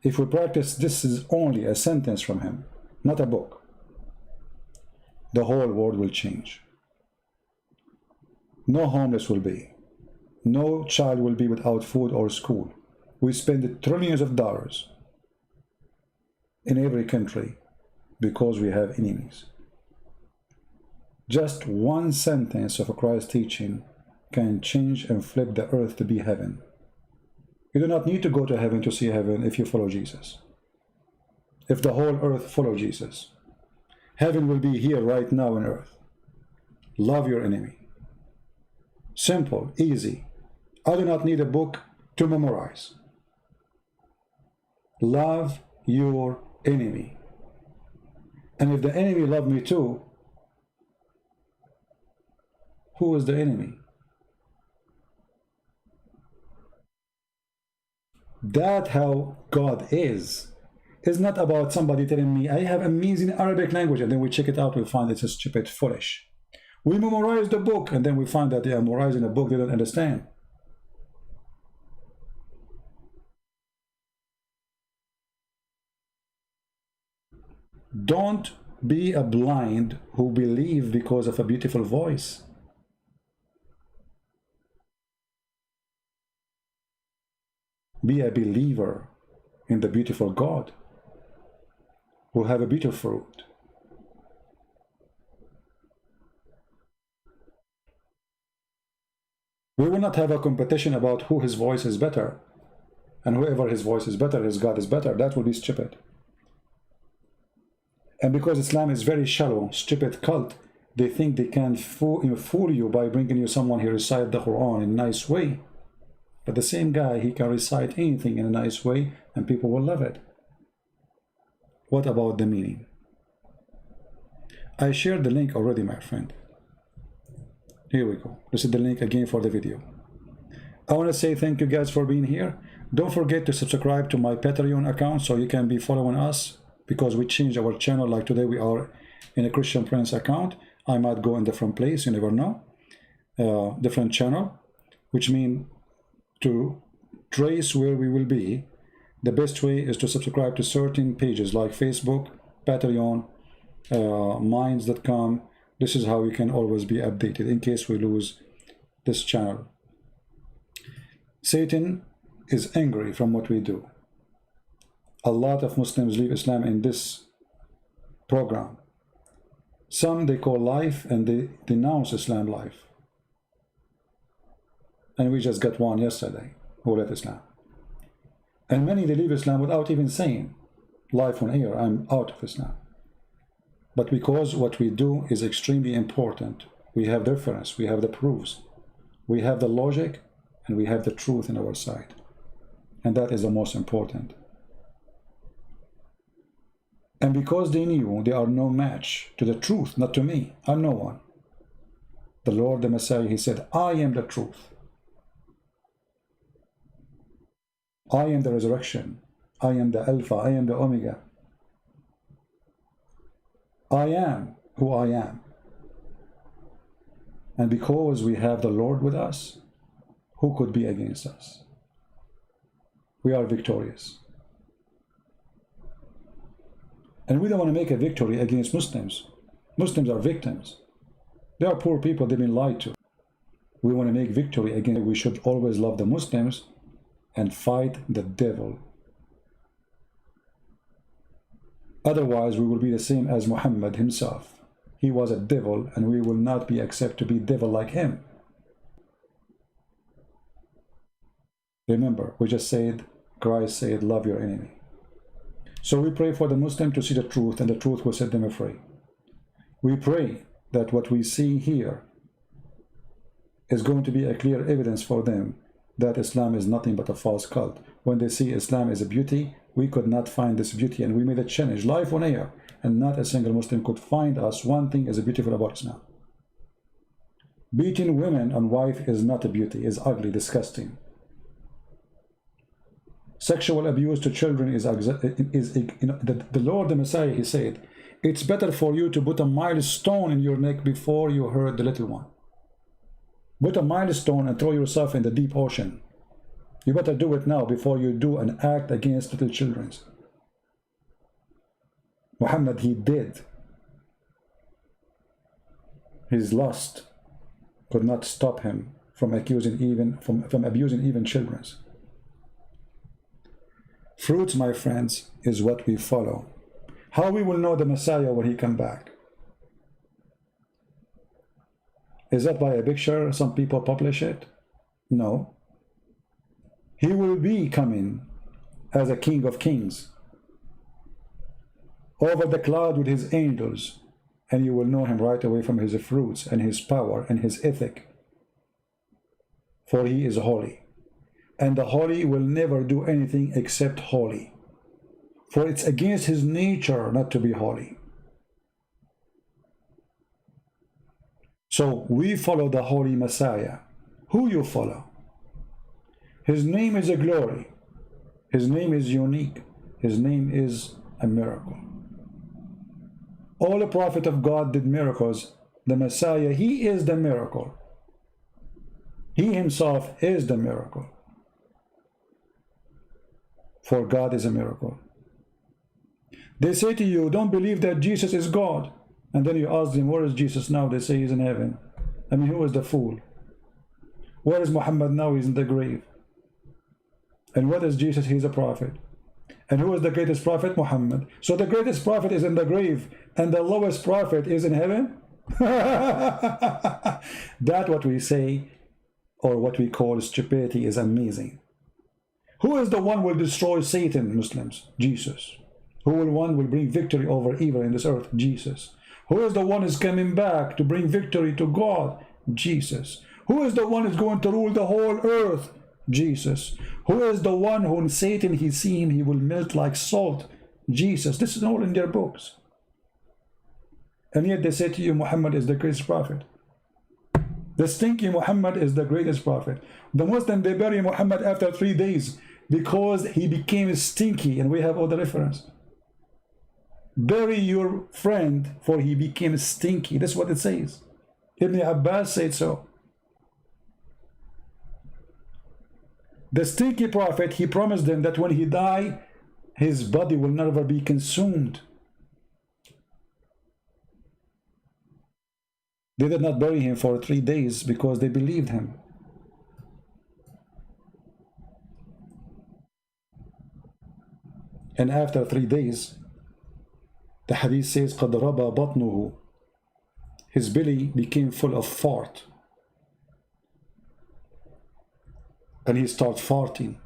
If we practice, this is only a sentence from him, not a book. The whole world will change. No homeless will be. No child will be without food or school. We spend trillions of dollars in every country because we have enemies. Just one sentence of Christ's teaching can change and flip the earth to be heaven. You do not need to go to heaven to see heaven if you follow Jesus. If the whole earth follow Jesus, heaven will be here right now on earth. Love your enemy. Simple, easy. I do not need a book to memorize. Love your enemy. And if the enemy love me too, who is the enemy? That's how God is. It's not about somebody telling me, I have amazing Arabic language, and then we check it out, we find it's a stupid, foolish. We memorize the book, and then we find that they are memorizing a book they don't understand. Don't be a blind who believe because of a beautiful voice. Be a believer in the beautiful God who have a beautiful fruit. We will not have a competition about who his voice is better, and whoever his voice is better, his God is better. That will be stupid. And because Islam is very shallow, stupid cult, they think they can fool you by bringing you someone who recites the Quran in a nice way. But the same guy, he can recite anything in a nice way and people will love it. What about the meaning? I shared the link already, my friend. Here we go. This is the link again for the video. I want to say thank you guys for being here. Don't forget to subscribe to my Patreon account so you can be following us, because we changed our channel. Like today we are in a Christian Prince account. I might go in different place, you never know. Different channel, which means to trace where we will be. The best way is to subscribe to certain pages like Facebook, Patreon, Minds.com. This is how you can always be updated in case we lose this channel. Satan is angry from what we do. A lot of Muslims leave Islam in this program. Some they call life and they denounce Islam life. And we just got one yesterday who left Islam. And many they leave Islam without even saying, life on air, I'm out of Islam. But because what we do is extremely important, we have the reference, we have the proofs, we have the logic, and we have the truth in our side. And that is the most important. And because they knew they are no match to the truth, not to me, I'm no one. The Lord, the Messiah, he said, I am the truth. I am the resurrection. I am the Alpha. I am the Omega. I am who I am. And because we have the Lord with us, who could be against us? We are victorious. And we don't want to make a victory against Muslims. Muslims are victims. They are poor people, they've been lied to. We want to make victory again. We should always love the Muslims and fight the devil. Otherwise, we will be the same as Muhammad himself. He was a devil, and we will not be accepted to be devil like him. Remember, we just said, Christ said, love your enemy. So we pray for the Muslim to see the truth, and the truth will set them free. We pray that what we see here is going to be a clear evidence for them that Islam is nothing but a false cult. When they see Islam as a beauty, we could not find this beauty, and we made a challenge live on air, and not a single Muslim could find us one thing is beautiful about Islam. Beating women and wife is not a beauty, is ugly, disgusting. Sexual abuse to children is the Lord, the Messiah, he said, it's better for you to put a milestone in your neck before you hurt the little one. Put a milestone and throw yourself in the deep ocean. You better do it now before you do an act against little children. Muhammad, he did. His lust could not stop him from abusing even children. Fruits, my friends, is what we follow. How we will know the Messiah when he come back? Is that by a picture? Some people publish it? No. He will be coming as a King of Kings over the cloud with his angels, and you will know him right away from his fruits and his power and his ethic. For he is holy. And the holy will never do anything except holy. For it's against his nature not to be holy. So we follow the holy Messiah. Who you follow? His name is a glory. His name is unique. His name is a miracle. All the prophet of God did miracles. The Messiah, he is the miracle. He himself is the miracle. For God is a miracle. They say to you, don't believe that Jesus is God. And then you ask them, where is Jesus now? They say he's in heaven. I mean, who is the fool? Where is Muhammad now? He's in the grave. And what is Jesus? He's a prophet. And who is the greatest prophet? Muhammad. So the greatest prophet is in the grave, and the lowest prophet is in heaven? That what we say, or what we call stupidity, is amazing. Who is the one who will destroy Satan, Muslims? Jesus. Who will bring victory over evil in this earth? Jesus. Who is the one who is coming back to bring victory to God? Jesus. Who is the one who is going to rule the whole earth? Jesus. Who is the one who in Satan he see him, he will melt like salt? Jesus. This is all in their books. And yet they say to you, Muhammad is the greatest prophet. The stinky Muhammad is the greatest prophet. The Muslim, they bury Muhammad after 3 days because he became stinky, and we have all the reference. Bury your friend, for he became stinky. That's what it says. Ibn Abbas said so. The stinky prophet, he promised them that when he died, his body will never be consumed. They did not bury him for 3 days because they believed him. And after 3 days, the hadith says, قَدْ رَبَى بَطْنُهُ, his belly became full of fart. And he started farting.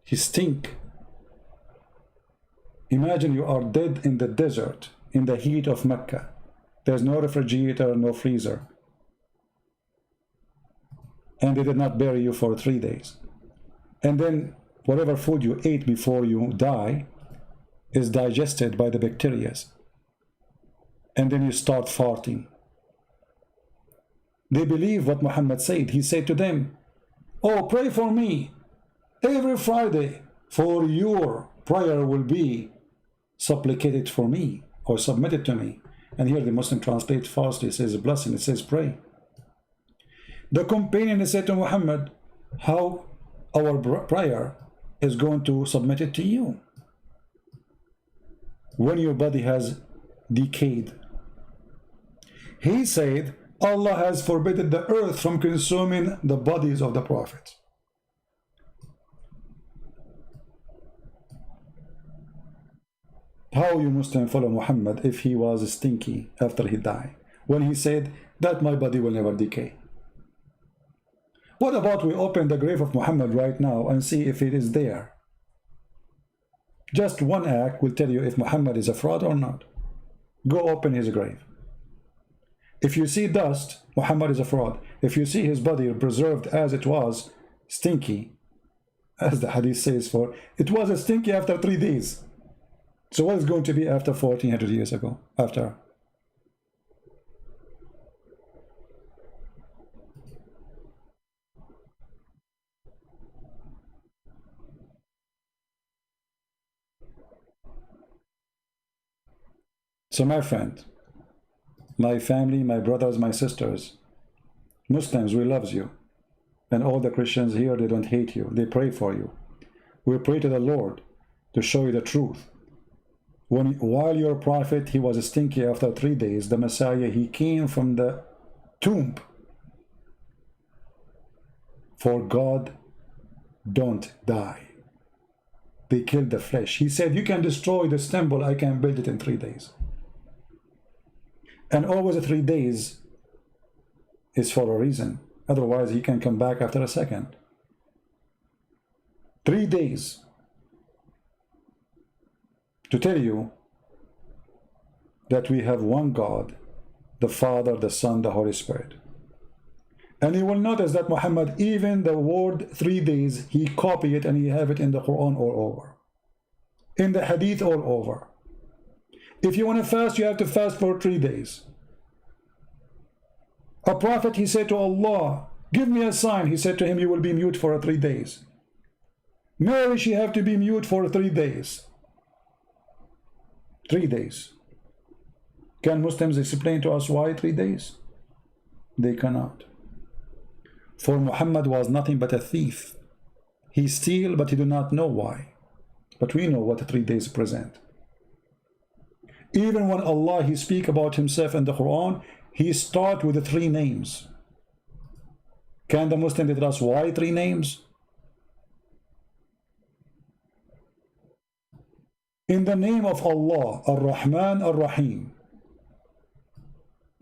He stink. Imagine you are dead in the desert, in the heat of Mecca. There's no refrigerator, no freezer. And they did not bury you for 3 days. And then whatever food you ate before you die is digested by the bacteria. And then you start farting. They believe what Muhammad said. He said to them, oh, pray for me every Friday, for your prayer will be supplicated for me or submitted to me. And here the Muslim translate falsely. It says blessing, it says pray. The companion said to Muhammad, how our prayer is going to submit it to you when your body has decayed? He said, Allah has forbidden the earth from consuming the bodies of the prophets. How you Muslim follow Muhammad if he was stinky after he died, when he said that my body will never decay? What about we open the grave of Muhammad right now and see if it is there? Just one act will tell you if Muhammad is a fraud or not. Go open his grave. If you see dust, Muhammad is a fraud. If you see his body preserved as it was, stinky, as the hadith says, for it was a stinky after 3 days. So what is going to be after 1400 years ago? After? So my friend, my family, my brothers, my sisters, Muslims, we love you. And all the Christians here, they don't hate you. They pray for you. We pray to the Lord to show you the truth. While your prophet, he was stinky after 3 days, the Messiah, he came from the tomb. For God don't die. They killed the flesh. He said, you can destroy this temple, I can build it in 3 days. And always 3 days is for a reason. Otherwise, he can come back after a second. 3 days. To tell you that we have one God, the Father, the Son, the Holy Spirit. And you will notice that Muhammad, even the word 3 days, he copied it and he have it in the Quran all over. In the Hadith all over. If you want to fast, you have to fast for 3 days. A prophet, he said to Allah, give me a sign. He said to him, you will be mute for 3 days. Mary, she have to be mute for 3 days. 3 days. Can Muslims explain to us why 3 days? They cannot. For Muhammad was nothing but a thief. He steal, but he do not know why. But we know what the 3 days present. Even when Allah, he speak about himself in the Quran, he start with the 3 names. Can the Muslim tell us why 3 names? In the name of Allah, Ar-Rahman, Ar-Rahim.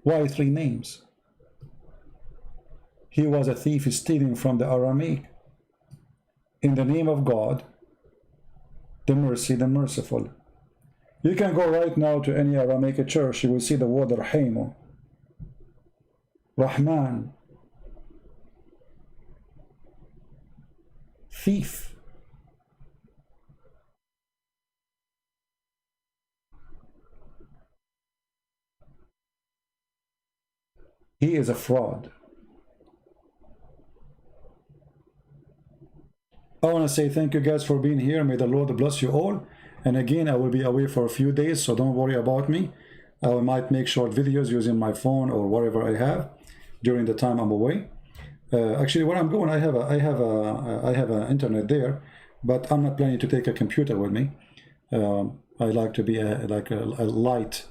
Why 3 names? He was a thief stealing from the Aramaic. In the name of God, the mercy, the merciful. You can go right now to any Aramaic church, you will see the word Rahimu. Rahman. Thief. He is a fraud. I want to say thank you guys for being here. May the Lord bless you all. And again, I will be away for a few days, so don't worry about me. I might make short videos using my phone or whatever I have during the time I'm away. Actually, where I'm going, I have an internet there, but I'm not planning to take a computer with me. I like to be like a light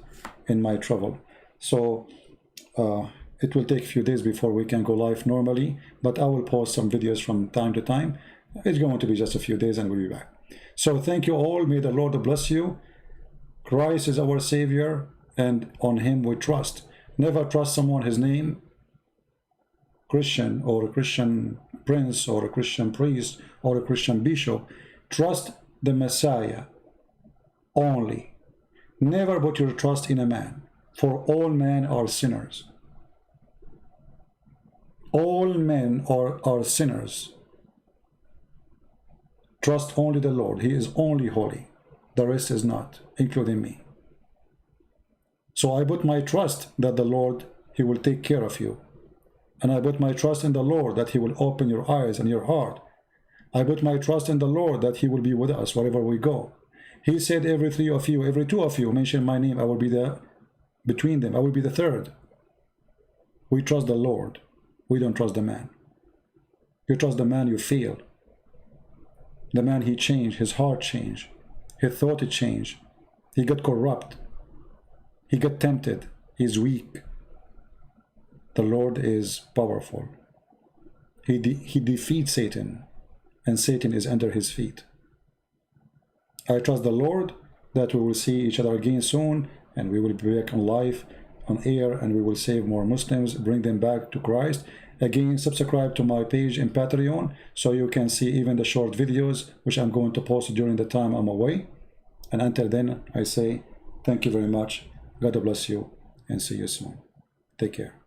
in my travel. So it will take a few days before we can go live normally, but I will post some videos from time to time. It's going to be just a few days and we'll be back. So thank you all. May the Lord bless you. Christ is our Savior and on him we trust. Never trust someone, his name, Christian or a Christian prince or a Christian priest or a Christian bishop. Trust the Messiah only. Never put your trust in a man, for all men are sinners. All men are sinners. Trust only the Lord. He is only holy. The rest is not, including me. So I put my trust that the Lord, he will take care of you. And I put my trust in the Lord that he will open your eyes and your heart. I put my trust in the Lord that he will be with us wherever we go. He said every 3 of you, every 2 of you mention my name, I will be between them. I will be the third. We trust the Lord. We don't trust the man. You trust the man, you fail. The man, he changed. His heart changed. His thought it changed. He got corrupt. He got tempted. He's weak. The Lord is powerful. He defeats Satan, and Satan is under his feet. I trust the Lord that we will see each other again soon, and we will be back on live, on air, and we will save more Muslims, bring them back to Christ. Again, subscribe to my page in Patreon so you can see even the short videos which I'm going to post during the time I'm away. And until then, I say thank you very much. God bless you, and see you soon. Take care.